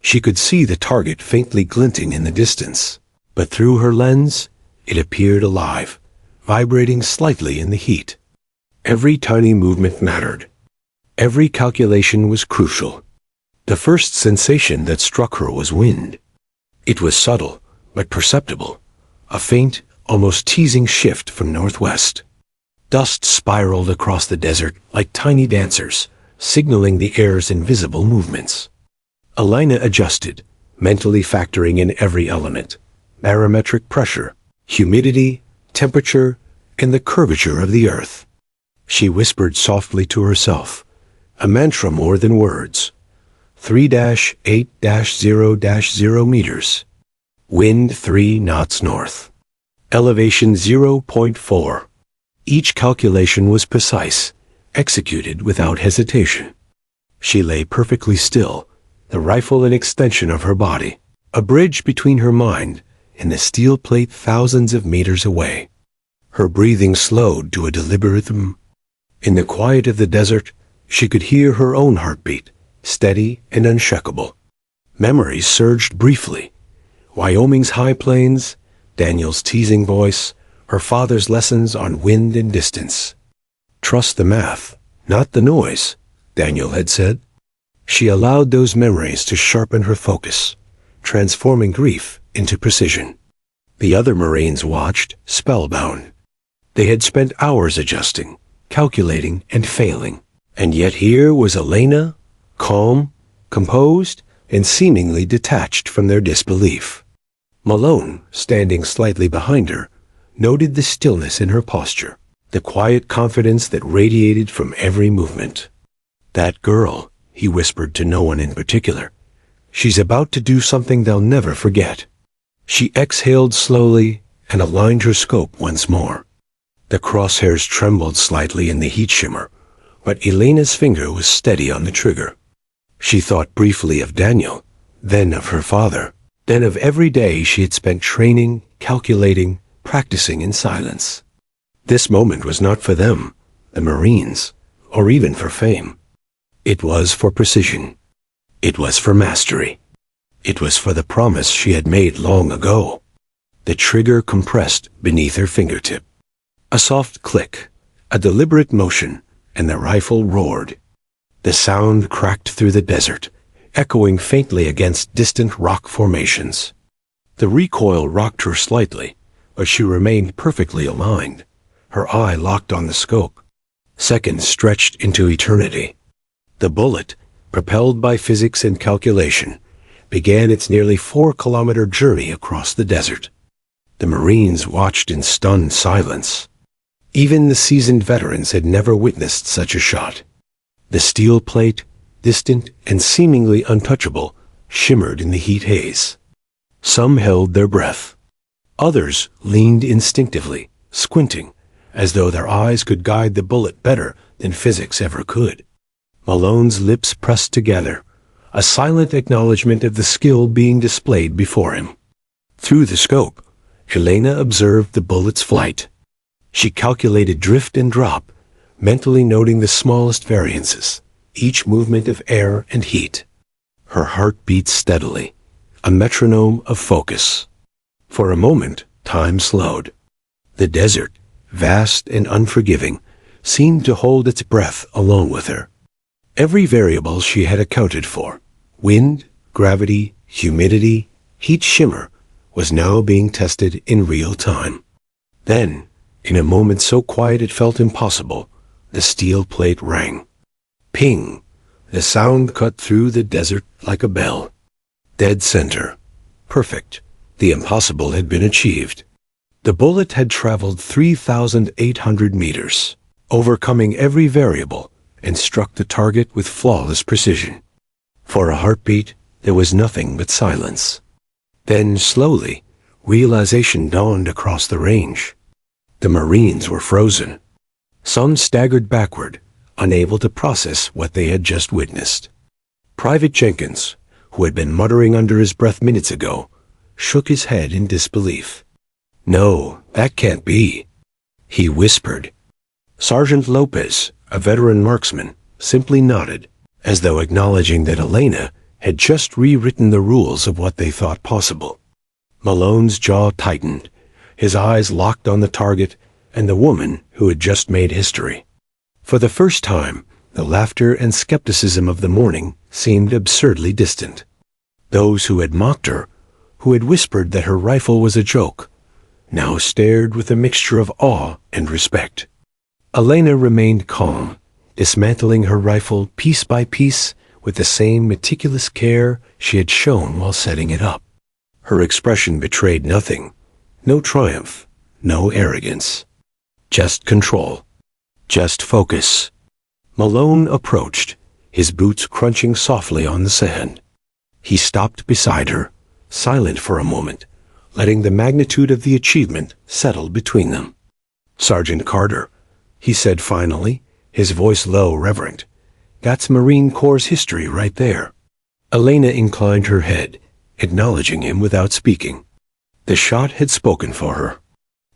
She could see the target faintly glinting in the distance, but through her lens, it appeared alive, vibrating slightly in the heat. Every tiny movement mattered. Every calculation was crucial. The first sensation that struck her was wind. It was subtle, but perceptible, a faint, almost teasing shift from northwest. Dust spiraled across the desert like tiny dancers, signaling the air's invisible movements. Elena adjusted, mentally factoring in every element: barometric pressure, humidity, temperature, and the curvature of the earth. She whispered softly to herself, a mantra more than words. 3-8-0-0 meters. Wind 3 knots north. Elevation 0.4. Each calculation was precise, executed without hesitation. She lay perfectly still, the rifle an extension of her body, a bridge between her mind and the steel plate thousands of meters away. Her breathing slowed to a deliberate rhythm. In the quiet of the desert, she could hear her own heartbeat, steady and unshakable. Memories surged briefly. Wyoming's high plains, Daniel's teasing voice, her father's lessons on wind and distance. Trust the math, not the noise, Daniel had said. She allowed those memories to sharpen her focus, transforming grief into precision. The other Marines watched, spellbound. They had spent hours adjusting, calculating, and failing. And yet here was Elena, calm, composed, and seemingly detached from their disbelief. Malone, standing slightly behind her, noted the stillness in her posture, the quiet confidence that radiated from every movement. That girl, he whispered to no one in particular. She's about to do something they'll never forget. She exhaled slowly and aligned her scope once more. The crosshairs trembled slightly in the heat shimmer, but Elena's finger was steady on the trigger. She thought briefly of Daniel, then of her father, then of every day she had spent training, calculating, practicing in silence. This moment was not for them, the Marines, or even for fame. It was for precision. It was for mastery. It was for the promise she had made long ago. The trigger compressed beneath her fingertip. A soft click, a deliberate motion, and the rifle roared. The sound cracked through the desert, echoing faintly against distant rock formations. The recoil rocked her slightly, but she remained perfectly aligned, her eye locked on the scope. Seconds stretched into eternity. The bullet, propelled by physics and calculation, began its nearly 4-kilometer journey across the desert. The Marines watched in stunned silence. Even the seasoned veterans had never witnessed such a shot. The steel plate, distant and seemingly untouchable, shimmered in the heat haze. Some held their breath. Others leaned instinctively, squinting, as though their eyes could guide the bullet better than physics ever could. Malone's lips pressed together, a silent acknowledgement of the skill being displayed before him. Through the scope, Helena observed the bullet's flight. She calculated drift and drop, mentally noting the smallest variances, each movement of air and heat. Her heart beat steadily, a metronome of focus. For a moment, time slowed. The desert, vast and unforgiving, seemed to hold its breath along with her. Every variable she had accounted for, wind, gravity, humidity, heat shimmer, was now being tested in real time. Then, in a moment so quiet it felt impossible, the steel plate rang. Ping! The sound cut through the desert like a bell. Dead center. Perfect. The impossible had been achieved. The bullet had traveled 3,800 meters, overcoming every variable, and struck the target with flawless precision. For a heartbeat, there was nothing but silence. Then, slowly, realization dawned across the range. The Marines were frozen. Some staggered backward, unable to process what they had just witnessed. Private Jenkins, who had been muttering under his breath minutes ago, shook his head in disbelief. "No, that can't be," he whispered. Sergeant Lopez, a veteran marksman, simply nodded, as though acknowledging that Elena had just rewritten the rules of what they thought possible. Malone's jaw tightened, his eyes locked on the target and the woman who had just made history. For the first time, the laughter and skepticism of the morning seemed absurdly distant. Those who had mocked her, who had whispered that her rifle was a joke, now stared with a mixture of awe and respect. Elena remained calm, dismantling her rifle piece by piece with the same meticulous care she had shown while setting it up. Her expression betrayed nothing, no triumph, no arrogance. Just control. Just focus. Malone approached, his boots crunching softly on the sand. He stopped beside her, silent for a moment, letting the magnitude of the achievement settle between them. "Sergeant Carter," he said finally, his voice low, reverent. "That's Marine Corps' history right there." Elena inclined her head, acknowledging him without speaking. The shot had spoken for her.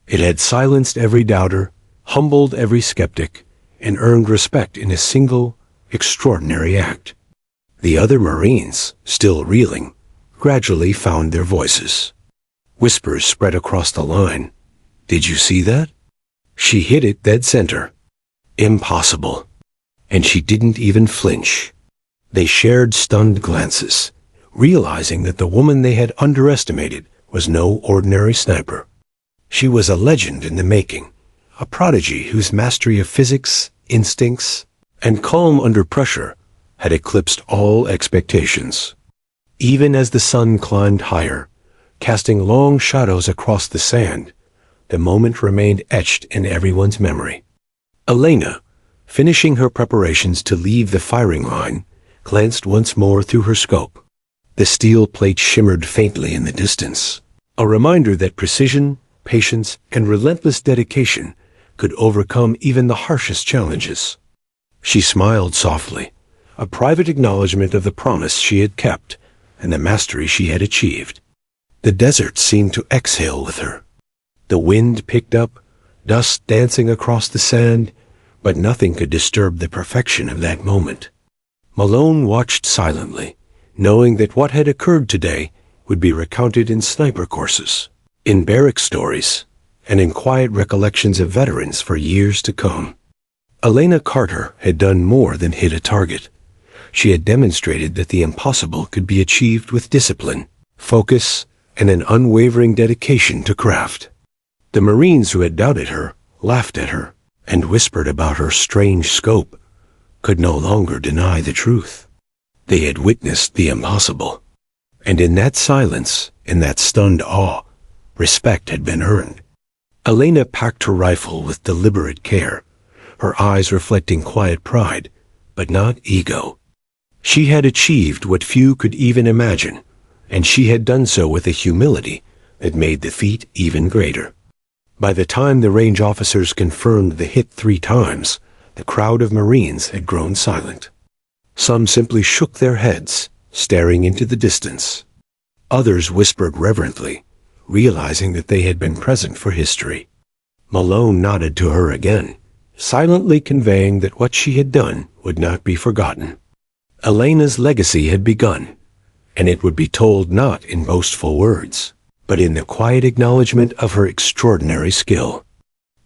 It had silenced every doubter, humbled every skeptic, and earned respect in a single, extraordinary act. The other Marines, still reeling, gradually found their voices. Whispers spread across the line. "Did you see that? She hit it dead center. Impossible." And she didn't even flinch. They shared stunned glances, realizing that the woman they had underestimated was no ordinary sniper. She was a legend in the making, a prodigy whose mastery of physics, instincts, and calm under pressure had eclipsed all expectations. Even as the sun climbed higher, casting long shadows across the sand, the moment remained etched in everyone's memory. Elena, finishing her preparations to leave the firing line, glanced once more through her scope. The steel plate shimmered faintly in the distance, a reminder that precision, patience, and relentless dedication could overcome even the harshest challenges. She smiled softly, a private acknowledgement of the promise she had kept and the mastery she had achieved. The desert seemed to exhale with her. The wind picked up, dust dancing across the sand, but nothing could disturb the perfection of that moment. Malone watched silently, knowing that what had occurred today would be recounted in sniper courses, in barrack stories, and in quiet recollections of veterans for years to come. Elena Carter had done more than hit a target. She had demonstrated that the impossible could be achieved with discipline, focus, and an unwavering dedication to craft. The Marines who had doubted her, laughed at her, and whispered about her strange scope, could no longer deny the truth. They had witnessed the impossible. And in that silence, in that stunned awe, respect had been earned. Elena packed her rifle with deliberate care, her eyes reflecting quiet pride, but not ego. She had achieved what few could even imagine, and she had done so with a humility that made the feat even greater. By the time the range officers confirmed the hit 3 times, the crowd of Marines had grown silent. Some simply shook their heads, staring into the distance. Others whispered reverently, realizing that they had been present for history. Malone nodded to her again, silently conveying that what she had done would not be forgotten. Elena's legacy had begun, and it would be told not in boastful words, but in the quiet acknowledgement of her extraordinary skill.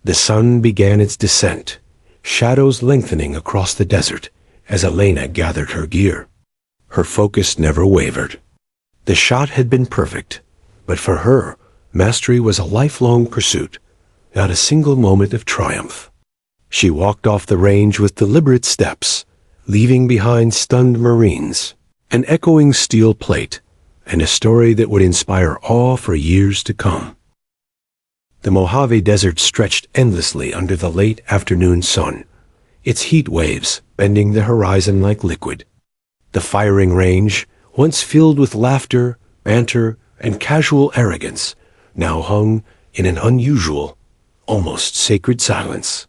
The sun began its descent, shadows lengthening across the desert as Elena gathered her gear. Her focus never wavered. The shot had been perfect, but for her, mastery was a lifelong pursuit, not a single moment of triumph. She walked off the range with deliberate steps, leaving behind stunned Marines, an echoing steel plate, and a story that would inspire awe for years to come. The Mojave Desert stretched endlessly under the late afternoon sun, its heat waves bending the horizon like liquid. The firing range, once filled with laughter, banter, and casual arrogance, now hung in an unusual, almost sacred silence.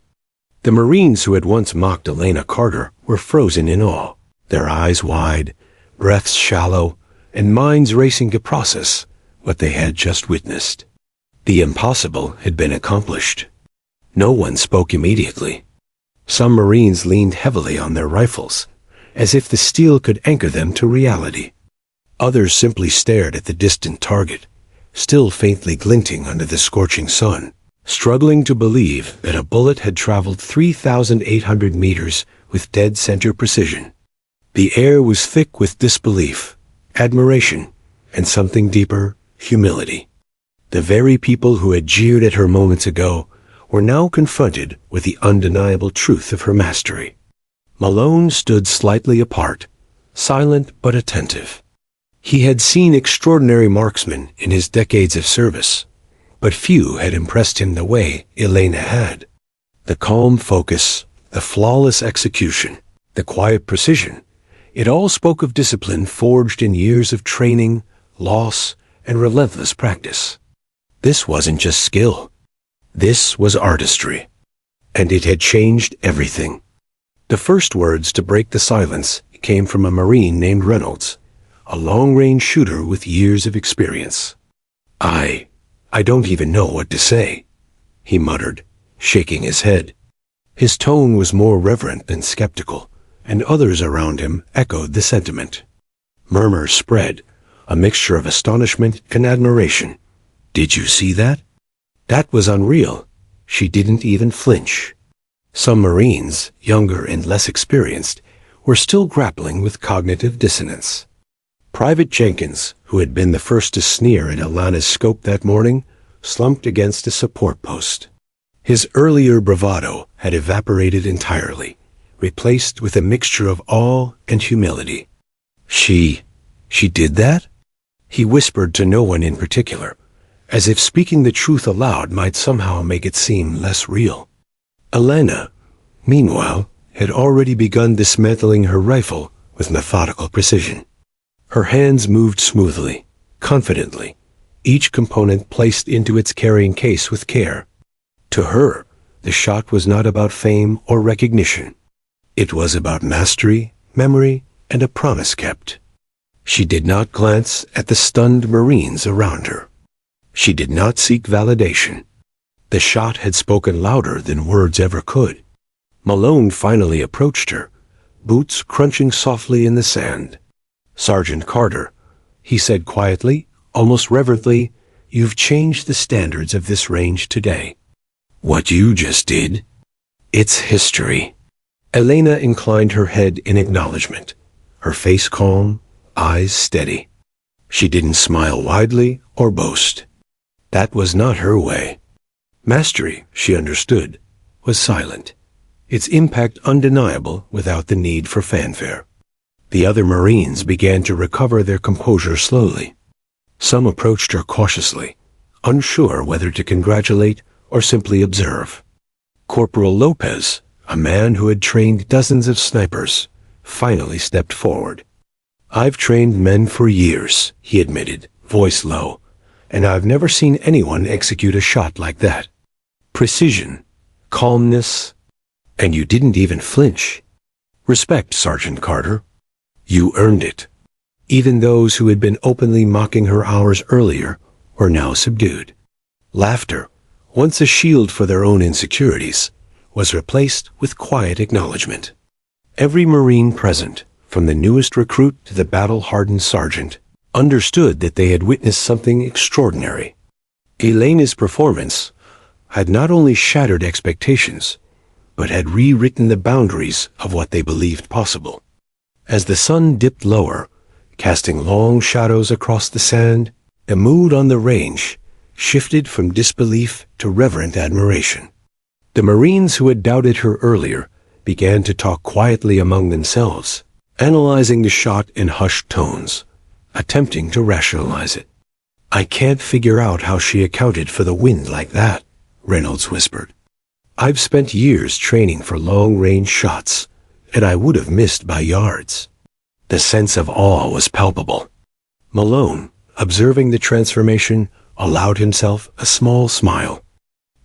The Marines who had once mocked Elena Carter were frozen in awe, their eyes wide, breaths shallow, and minds racing to process what they had just witnessed. The impossible had been accomplished. No one spoke immediately. Some Marines leaned heavily on their rifles, as if the steel could anchor them to reality. Others simply stared at the distant target, still faintly glinting under the scorching sun, struggling to believe that a bullet had traveled 3,800 meters with dead center precision. The air was thick with disbelief, admiration, and something deeper, humility. The very people who had jeered at her moments ago were now confronted with the undeniable truth of her mastery. Malone stood slightly apart, silent but attentive. He had seen extraordinary marksmen in his decades of service, but few had impressed him the way Elena had. The calm focus, the flawless execution, the quiet precision, it all spoke of discipline forged in years of training, loss, and relentless practice. This wasn't just skill. This was artistry. And it had changed everything. The first words to break the silence came from a Marine named Reynolds, a long-range shooter with years of experience. I don't even know what to say," he muttered, shaking his head. His tone was more reverent than skeptical, and others around him echoed the sentiment. Murmurs spread, a mixture of astonishment and admiration. "Did you see that? That was unreal. She didn't even flinch." Some Marines, younger and less experienced, were still grappling with cognitive dissonance. Private Jenkins, who had been the first to sneer at Elena's scope that morning, slumped against a support post. His earlier bravado had evaporated entirely, replaced with a mixture of awe and humility. She did that?" He whispered to no one in particular, as if speaking the truth aloud might somehow make it seem less real. Elena, meanwhile, had already begun dismantling her rifle with methodical precision. Her hands moved smoothly, confidently, each component placed into its carrying case with care. To her, the shot was not about fame or recognition. It was about mastery, memory, and a promise kept. She did not glance at the stunned Marines around her. She did not seek validation. The shot had spoken louder than words ever could. Malone finally approached her, boots crunching softly in the sand. "Sergeant Carter," he said quietly, almost reverently, "you've changed the standards of this range today." "What you just did? It's history." Elena inclined her head in acknowledgement, her face calm, eyes steady. She didn't smile widely or boast. That was not her way. Mastery, she understood, was silent, its impact undeniable without the need for fanfare. The other Marines began to recover their composure slowly. Some approached her cautiously, unsure whether to congratulate or simply observe. Corporal Lopez, a man who had trained dozens of snipers, finally stepped forward. "I've trained men for years," he admitted, voice low, "and I've never seen anyone execute a shot like that. Precision, calmness, and you didn't even flinch. Respect, Sergeant Carter. You earned it." Even those who had been openly mocking her hours earlier were now subdued. Laughter, once a shield for their own insecurities, was replaced with quiet acknowledgement. Every Marine present, from the newest recruit to the battle-hardened sergeant, understood that they had witnessed something extraordinary. Elena's performance had not only shattered expectations, but had rewritten the boundaries of what they believed possible. As the sun dipped lower, casting long shadows across the sand, the mood on the range shifted from disbelief to reverent admiration. The Marines who had doubted her earlier began to talk quietly among themselves, analyzing the shot in hushed tones, attempting to rationalize it. "I can't figure out how she accounted for the wind like that," Reynolds whispered. "I've spent years training for long-range shots, and I would have missed by yards." The sense of awe was palpable. Malone, observing the transformation, allowed himself a small smile.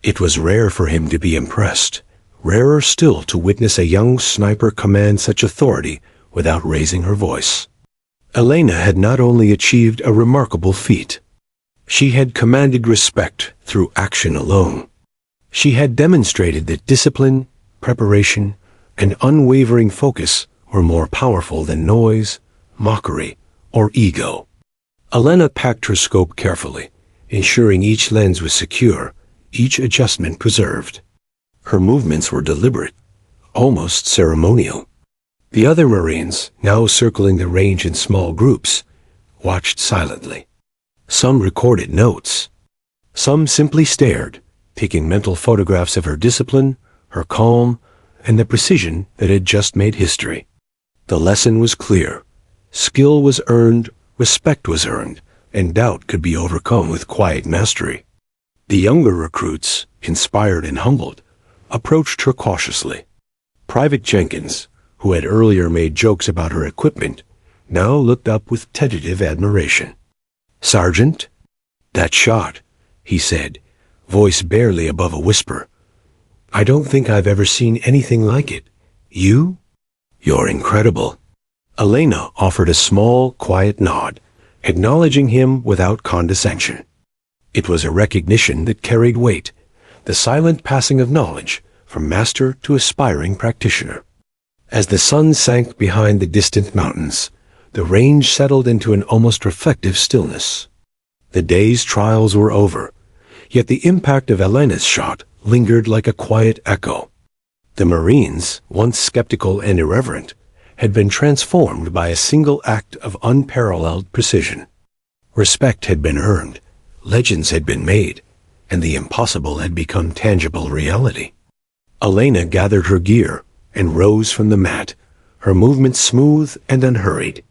It was rare for him to be impressed, rarer still to witness a young sniper command such authority without raising her voice. Elena had not only achieved a remarkable feat, she had commanded respect through action alone. She had demonstrated that discipline, preparation, and unwavering focus were more powerful than noise, mockery, or ego. Elena packed her scope carefully, ensuring each lens was secure, each adjustment preserved. Her movements were deliberate, almost ceremonial. The other Marines, now circling the range in small groups, watched silently. Some recorded notes. Some simply stared, taking mental photographs of her discipline, her calm, and the precision that had just made history. The lesson was clear. Skill was earned, respect was earned, and doubt could be overcome with quiet mastery. The younger recruits, inspired and humbled, approached her cautiously. Private Jenkins, who had earlier made jokes about her equipment, now looked up with tentative admiration. "Sergeant?" "That shot," he said, voice barely above a whisper. "I don't think I've ever seen anything like it. You? You're incredible." Elena offered a small, quiet nod, acknowledging him without condescension. It was a recognition that carried weight, the silent passing of knowledge from master to aspiring practitioner. As the sun sank behind the distant mountains, the range settled into an almost reflective stillness. The day's trials were over, yet the impact of Elena's shot lingered like a quiet echo. The Marines, once skeptical and irreverent, had been transformed by a single act of unparalleled precision. Respect had been earned, legends had been made, and the impossible had become tangible reality. Elena gathered her gear and rose from the mat, her movements smooth and unhurried.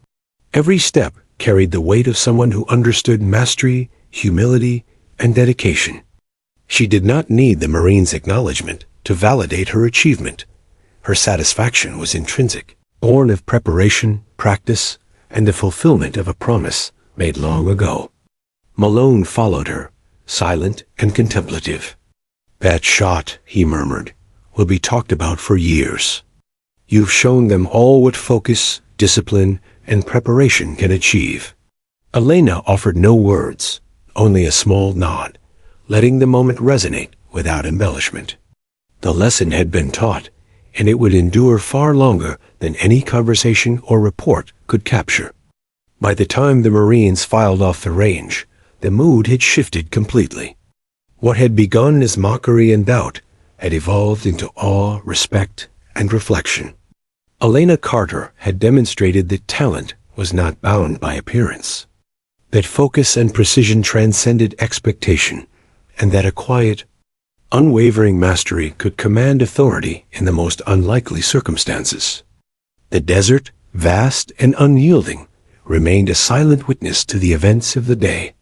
Every step carried the weight of someone who understood mastery, humility, and dedication. She did not need the Marine's acknowledgement to validate her achievement. Her satisfaction was intrinsic, born of preparation, practice, and the fulfillment of a promise made long ago. Malone followed her, silent and contemplative. "That shot," he murmured, "will be talked about for years. You've shown them all what focus, discipline, and preparation can achieve." Elena offered no words, only a small nod, letting the moment resonate without embellishment. The lesson had been taught, and it would endure far longer than any conversation or report could capture. By the time the Marines filed off the range, the mood had shifted completely. What had begun as mockery and doubt had evolved into awe, respect, and reflection. Elena Carter had demonstrated that talent was not bound by appearance, that focus and precision transcended expectation, and that a quiet, Unwavering mastery could command authority in the most unlikely circumstances. The desert, vast and unyielding, remained a silent witness to the events of the day.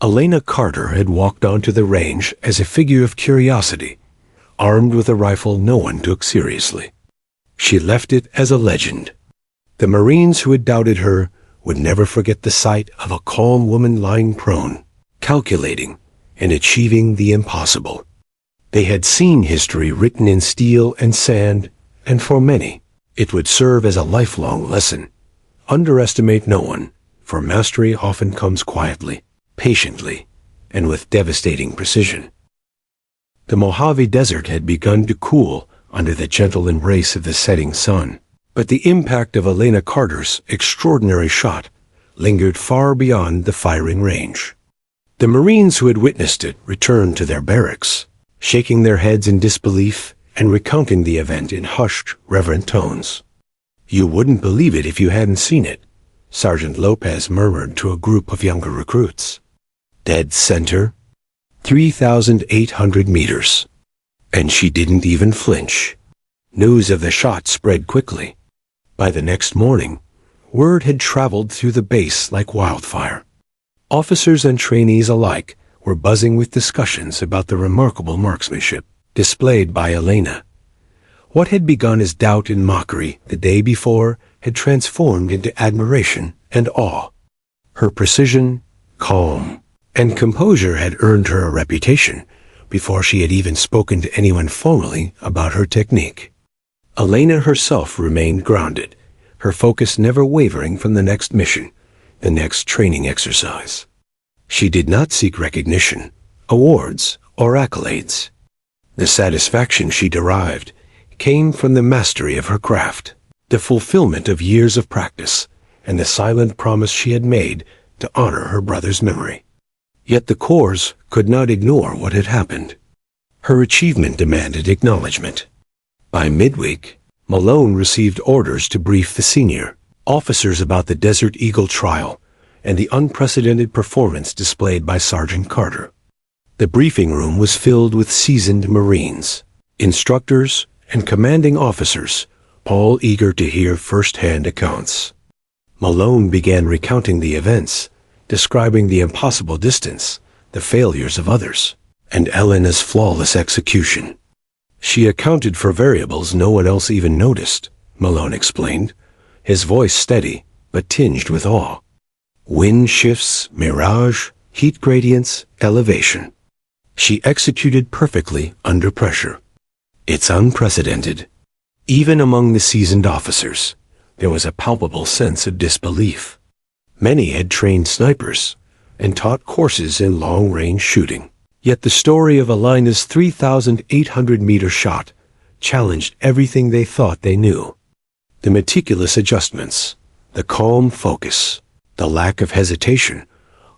Elena Carter had walked onto the range as a figure of curiosity, armed with a rifle no one took seriously. She left it as a legend. The Marines who had doubted her would never forget the sight of a calm woman lying prone, calculating and achieving the impossible. They had seen history written in steel and sand, and for many, it would serve as a lifelong lesson. Underestimate no one, for mastery often comes quietly, patiently, and with devastating precision. The Mojave Desert had begun to cool under the gentle embrace of the setting sun, but the impact of Elena Carter's extraordinary shot lingered far beyond the firing range. The Marines who had witnessed it returned to their barracks, shaking their heads in disbelief and recounting the event in hushed, reverent tones. "You wouldn't believe it if you hadn't seen it," Sergeant Lopez murmured to a group of younger recruits. "Dead center, 3,800 meters. And she didn't even flinch." News of the shot spread quickly. By the next morning, word had traveled through the base like wildfire. Officers and trainees alike were buzzing with discussions about the remarkable marksmanship displayed by Elena. What had begun as doubt and mockery the day before had transformed into admiration and awe. Her precision, calm, and composure had earned her a reputation before she had even spoken to anyone formally about her technique. Elena herself remained grounded, her focus never wavering from the next mission, the next training exercise. She did not seek recognition, awards, or accolades. The satisfaction she derived came from the mastery of her craft, the fulfillment of years of practice, and the silent promise she had made to honor her brother's memory. Yet the Corps could not ignore what had happened. Her achievement demanded acknowledgement. By midweek, Malone received orders to brief the senior officers about the Desert Eagle trial and the unprecedented performance displayed by Sergeant Carter. The briefing room was filled with seasoned Marines, instructors, and commanding officers, all eager to hear first-hand accounts. Malone began recounting the events, describing the impossible distance, the failures of others, and Elena's flawless execution. "She accounted for variables no one else even noticed," Malone explained, his voice steady but tinged with awe. "Wind shifts, mirage, heat gradients, elevation. She executed perfectly under pressure. It's unprecedented." Even among the seasoned officers, there was a palpable sense of disbelief. Many had trained snipers and taught courses in long-range shooting. Yet the story of Elena's 3,800-meter shot challenged everything they thought they knew. The meticulous adjustments, the calm focus, the lack of hesitation,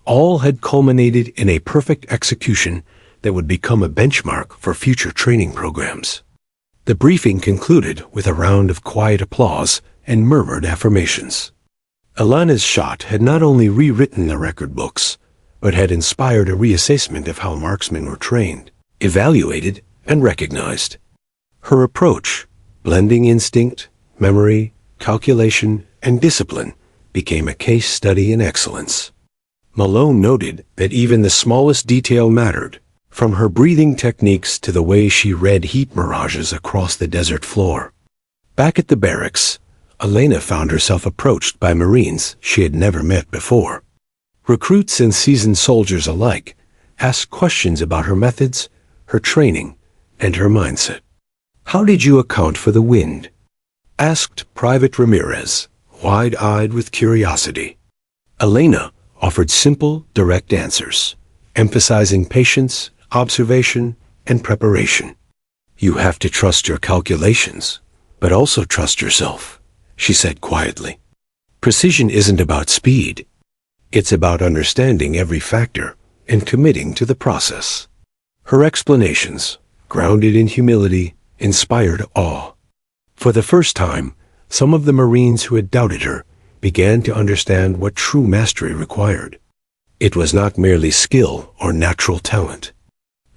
all had culminated in a perfect execution that would become a benchmark for future training programs. The briefing concluded with a round of quiet applause and murmured affirmations. Elena's shot had not only rewritten the record books, but had inspired a reassessment of how marksmen were trained, evaluated, and recognized. Her approach, blending instinct, memory, calculation, and discipline, became a case study in excellence. Malone noted that even the smallest detail mattered, from her breathing techniques to the way she read heat mirages across the desert floor. Back at the barracks, Elena found herself approached by Marines she had never met before. Recruits and seasoned soldiers alike asked questions about her methods, her training, and her mindset. "How did you account for the wind?" asked Private Ramirez, wide-eyed with curiosity. Elena offered simple, direct answers, emphasizing patience, observation, and preparation. "You have to trust your calculations, but also trust yourself," she said quietly. "Precision isn't about speed. It's about understanding every factor and committing to the process." Her explanations, grounded in humility, inspired awe. For the first time, some of the Marines who had doubted her began to understand what true mastery required. It was not merely skill or natural talent.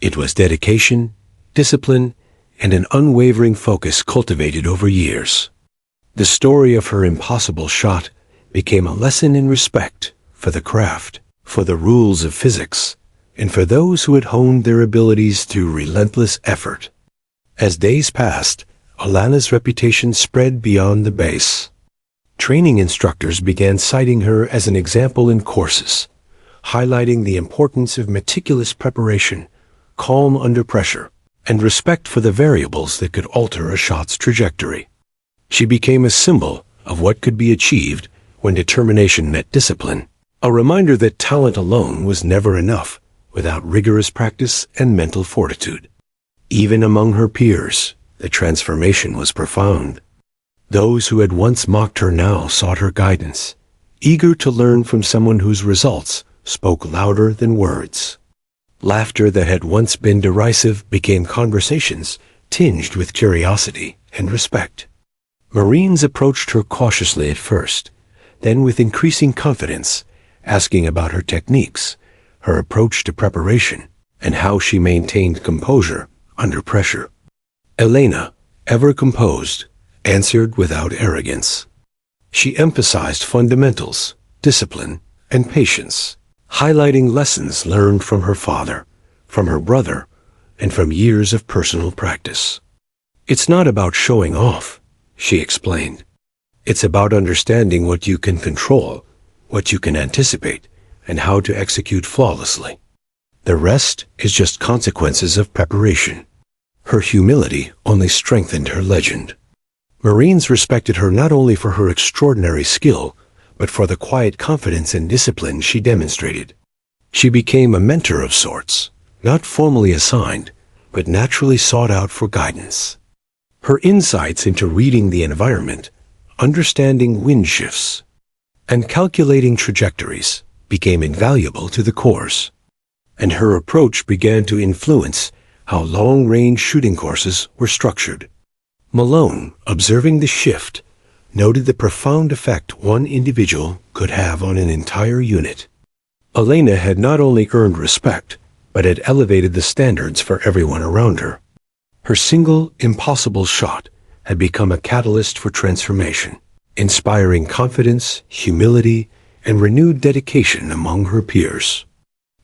It was dedication, discipline, and an unwavering focus cultivated over years. The story of her impossible shot became a lesson in respect for the craft, for the rules of physics, and for those who had honed their abilities through relentless effort. As days passed, Alana's reputation spread beyond the base. Training instructors began citing her as an example in courses, highlighting the importance of meticulous preparation, calm under pressure, and respect for the variables that could alter a shot's trajectory. She became a symbol of what could be achieved when determination met discipline, a reminder that talent alone was never enough without rigorous practice and mental fortitude. Even among her peers, the transformation was profound. Those who had once mocked her now sought her guidance, eager to learn from someone whose results spoke louder than words. Laughter that had once been derisive became conversations tinged with curiosity and respect. Marines approached her cautiously at first, then with increasing confidence, asking about her techniques, her approach to preparation, and how she maintained composure under pressure. Elena, ever composed, answered without arrogance. She emphasized fundamentals, discipline, and patience, highlighting lessons learned from her father, from her brother, and from years of personal practice. "It's not about showing off," she explained. "It's about understanding what you can control, what you can anticipate, and how to execute flawlessly. The rest is just consequences of preparation." Her humility only strengthened her legend. Marines respected her not only for her extraordinary skill, but for the quiet confidence and discipline she demonstrated. She became a mentor of sorts, not formally assigned, but naturally sought out for guidance. Her insights into reading the environment, understanding wind shifts, and calculating trajectories became invaluable to the course. And her approach began to influence how long-range shooting courses were structured. Malone, observing the shift, noted the profound effect one individual could have on an entire unit. Elena had not only earned respect, but had elevated the standards for everyone around her. Her single, impossible shot had become a catalyst for transformation, inspiring confidence, humility, and renewed dedication among her peers.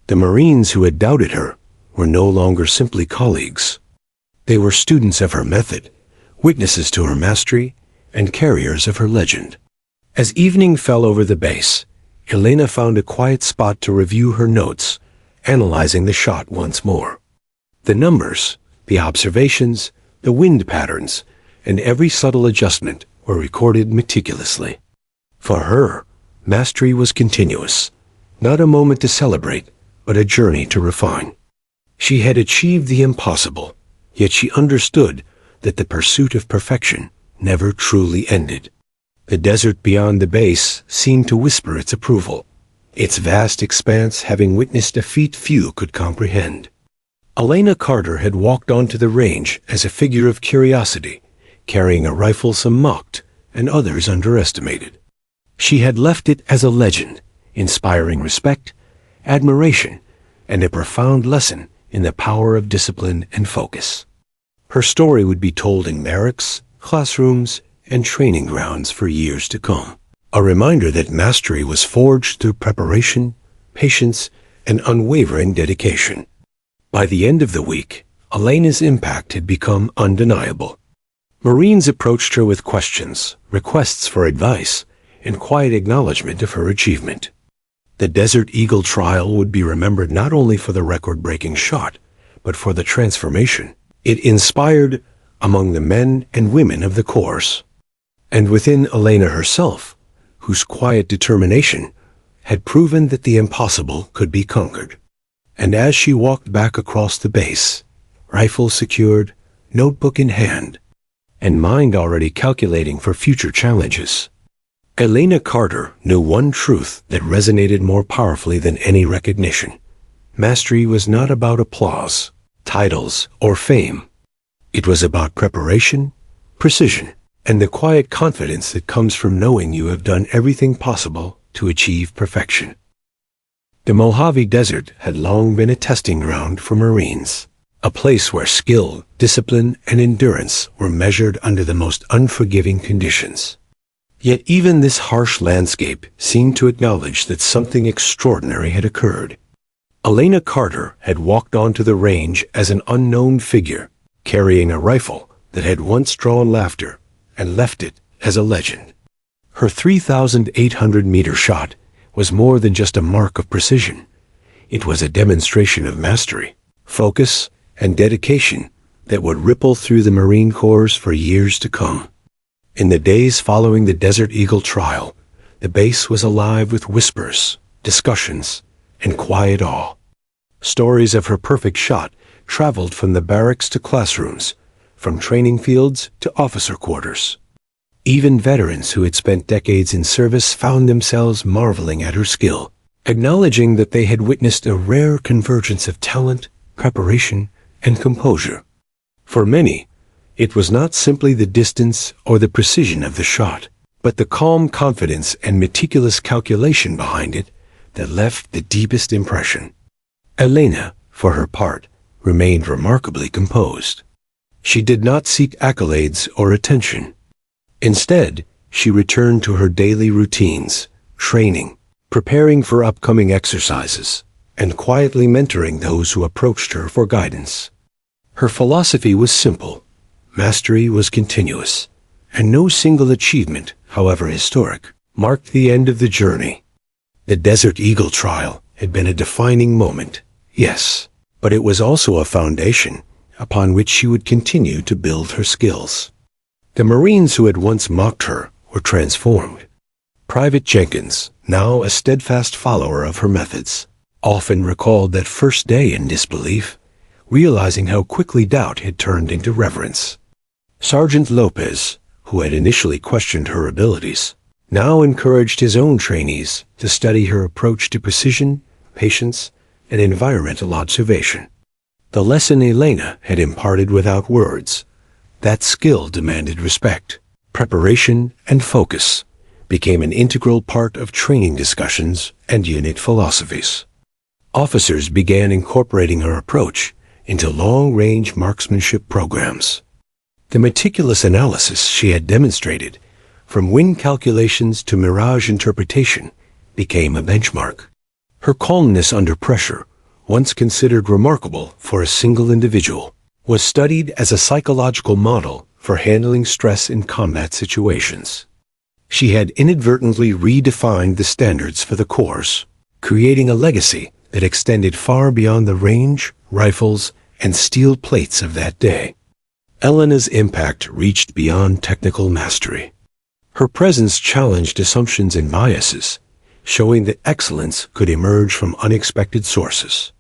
The Marines who had doubted her were no longer simply colleagues. They were students of her method, witnesses to her mastery, and carriers of her legend. As evening fell over the base, Elena found a quiet spot to review her notes, analyzing the shot once more. The numbers, the observations, the wind patterns, and every subtle adjustment were recorded meticulously. For her, mastery was continuous, not a moment to celebrate, but a journey to refine. She had achieved the impossible, yet she understood that the pursuit of perfection never truly ended. The desert beyond the base seemed to whisper its approval, its vast expanse having witnessed a feat few could comprehend. Elena Carter had walked onto the range as a figure of curiosity, carrying a rifle some mocked and others underestimated. She had left it as a legend, inspiring respect, admiration, and a profound lesson in the power of discipline and focus. Her story would be told in barracks, classrooms, and training grounds for years to come, a reminder that mastery was forged through preparation, patience, and unwavering dedication. By the end of the week, Elena's impact had become undeniable. Marines approached her with questions, requests for advice, and quiet acknowledgement of her achievement. The Desert Eagle trial would be remembered not only for the record-breaking shot, but for the transformation it inspired among the men and women of the course, and within Elena herself, whose quiet determination had proven that the impossible could be conquered. And as she walked back across the base, rifle secured, notebook in hand, and mind already calculating for future challenges, Elena Carter knew one truth that resonated more powerfully than any recognition. Mastery was not about applause, titles, or fame. It was about preparation, precision, and the quiet confidence that comes from knowing you have done everything possible to achieve perfection. The Mojave Desert had long been a testing ground for Marines, a place where skill, discipline, and endurance were measured under the most unforgiving conditions. Yet even this harsh landscape seemed to acknowledge that something extraordinary had occurred. Elena Carter had walked onto the range as an unknown figure, carrying a rifle that had once drawn laughter and left it as a legend. Her 3,800-meter shot was more than just a mark of precision. It was a demonstration of mastery, focus, and dedication that would ripple through the Marine Corps for years to come. In the days following the Desert Eagle trial, the base was alive with whispers, discussions, and quiet awe. Stories of her perfect shot traveled from the barracks to classrooms, from training fields to officer quarters. Even veterans who had spent decades in service found themselves marveling at her skill, acknowledging that they had witnessed a rare convergence of talent, preparation, and composure. For many, it was not simply the distance or the precision of the shot, but the calm confidence and meticulous calculation behind it that left the deepest impression. Elena, for her part, remained remarkably composed. She did not seek accolades or attention. Instead, she returned to her daily routines, training, preparing for upcoming exercises, and quietly mentoring those who approached her for guidance. Her philosophy was simple. Mastery was continuous, and no single achievement, however historic, marked the end of the journey. The Desert Eagle trial had been a defining moment, yes, but it was also a foundation upon which she would continue to build her skills. The Marines who had once mocked her were transformed. Private Jenkins, now a steadfast follower of her methods, often recalled that first day in disbelief, realizing how quickly doubt had turned into reverence. Sergeant Lopez, who had initially questioned her abilities, now encouraged his own trainees to study her approach to precision, patience, and environmental observation. The lesson Elena had imparted without words, that skill demanded respect, preparation, and focus, became an integral part of training discussions and unit philosophies. Officers began incorporating her approach into long-range marksmanship programs. The meticulous analysis she had demonstrated, from wind calculations to mirage interpretation, became a benchmark. Her calmness under pressure, once considered remarkable for a single individual, was studied as a psychological model for handling stress in combat situations. She had inadvertently redefined the standards for the Corps, creating a legacy that extended far beyond the range, rifles, and steel plates of that day. Elena's impact reached beyond technical mastery. Her presence challenged assumptions and biases, showing that excellence could emerge from unexpected sources.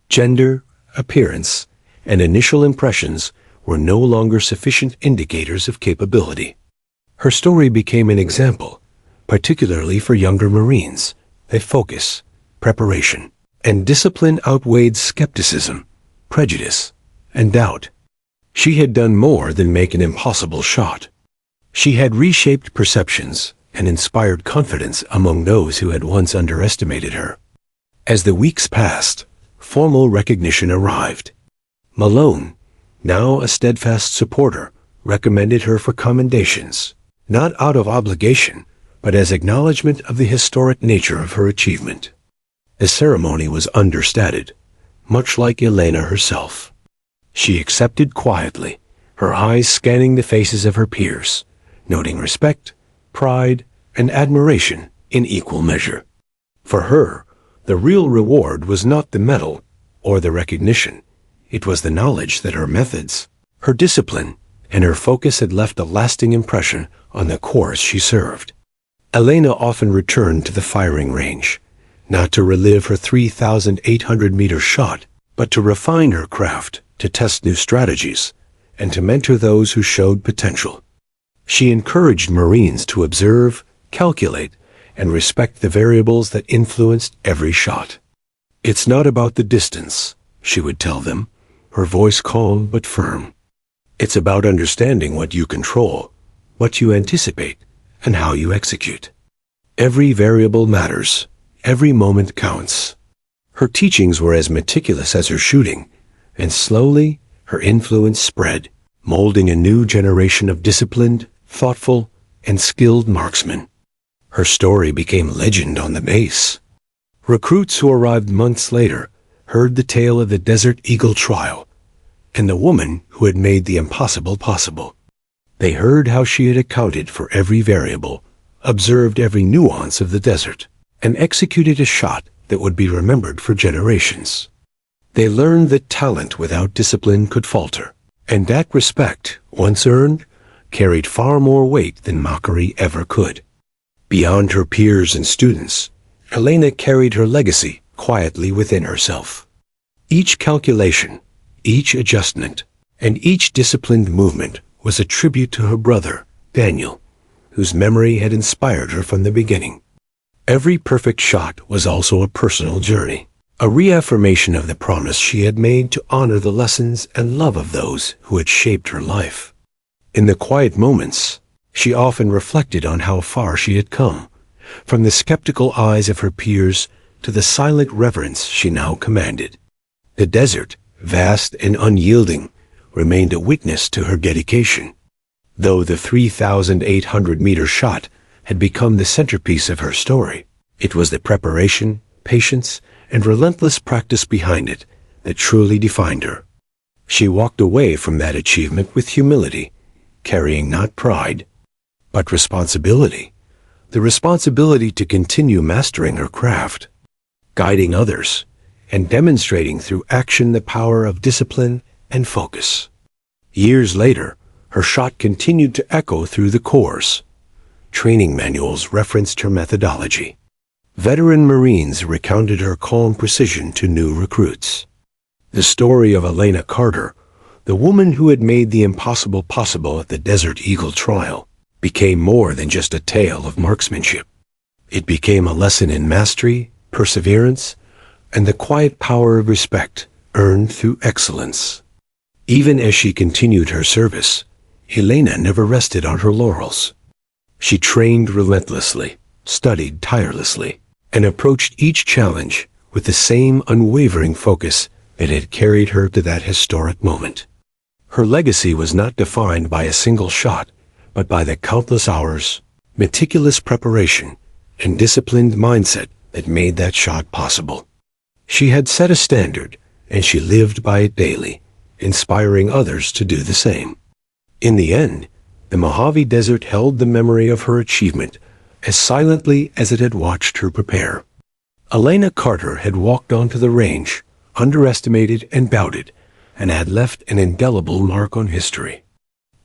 Gender, appearance, and initial impressions were no longer sufficient indicators of capability. Her story became an example, particularly for younger Marines, that focus, preparation, and discipline outweighed skepticism, prejudice, and doubt. She had done more than make an impossible shot. She had reshaped perceptions and inspired confidence among those who had once underestimated her. As the weeks passed, formal recognition arrived. Malone, now a steadfast supporter, recommended her for commendations, not out of obligation, but as acknowledgement of the historic nature of her achievement. The ceremony was understated, much like Elena herself. She accepted quietly, her eyes scanning the faces of her peers, noting respect, pride, and admiration in equal measure. For her, the real reward was not the medal or the recognition. It was the knowledge that her methods, her discipline, and her focus had left a lasting impression on the Corps she served. Elena often returned to the firing range, not to relive her 3,800-meter shot, but to refine her craft, to test new strategies, and to mentor those who showed potential. She encouraged Marines to observe, calculate, and respect the variables that influenced every shot. "It's not about the distance," she would tell them, her voice calm but firm. "It's about understanding what you control, what you anticipate, and how you execute. Every variable matters. Every moment counts." Her teachings were as meticulous as her shooting, and slowly her influence spread, molding a new generation of disciplined, thoughtful, and skilled marksmen. Her story became legend on the base. Recruits who arrived months later heard the tale of the Desert Eagle trial and the woman who had made the impossible possible. They heard how she had accounted for every variable, observed every nuance of the desert, and executed a shot that would be remembered for generations. They learned that talent without discipline could falter, and that respect, once earned, carried far more weight than mockery ever could. Beyond her peers and students, Helena carried her legacy quietly within herself. Each calculation, each adjustment, and each disciplined movement was a tribute to her brother, Daniel, whose memory had inspired her from the beginning. Every perfect shot was also a personal journey, a reaffirmation of the promise she had made to honor the lessons and love of those who had shaped her life. In the quiet moments, she often reflected on how far she had come, from the skeptical eyes of her peers to the silent reverence she now commanded. The desert, vast and unyielding, remained a witness to her dedication. Though the 3,800-meter shot had become the centerpiece of her story, it was the preparation, patience, and relentless practice behind it that truly defined her. She walked away from that achievement with humility, carrying not pride, but responsibility. The responsibility to continue mastering her craft, guiding others, and demonstrating through action the power of discipline and focus. Years later, her shot continued to echo through the corps. Training manuals referenced her methodology. Veteran Marines recounted her calm precision to new recruits. The story of Helena Carter, the woman who had made the impossible possible at the Desert Eagle trial, became more than just a tale of marksmanship. It became a lesson in mastery, perseverance, and the quiet power of respect earned through excellence. Even as she continued her service, Helena never rested on her laurels. She trained relentlessly, studied tirelessly, and approached each challenge with the same unwavering focus that had carried her to that historic moment. Her legacy was not defined by a single shot, but by the countless hours, meticulous preparation, and disciplined mindset that made that shot possible. She had set a standard, and she lived by it daily, inspiring others to do the same. In the end, the Mojave Desert held the memory of her achievement as silently as it had watched her prepare. Helena Carter had walked onto the range, underestimated and doubted, and had left an indelible mark on history.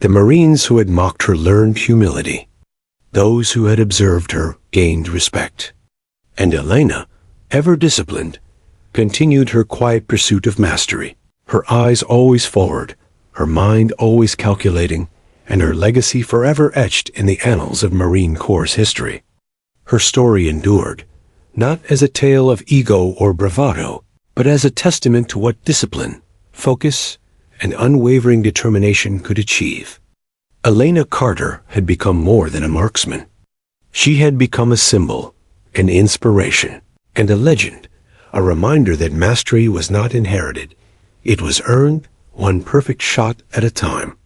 The Marines who had mocked her learned humility. Those who had observed her gained respect. And Helena, ever disciplined, continued her quiet pursuit of mastery, her eyes always forward, her mind always calculating, and her legacy forever etched in the annals of Marine Corps history. Her story endured, not as a tale of ego or bravado, but as a testament to what discipline, focus, and unwavering determination could achieve. Helena Carter had become more than a marksman. She had become a symbol, an inspiration, and a legend, a reminder that mastery was not inherited. It was earned, one perfect shot at a time.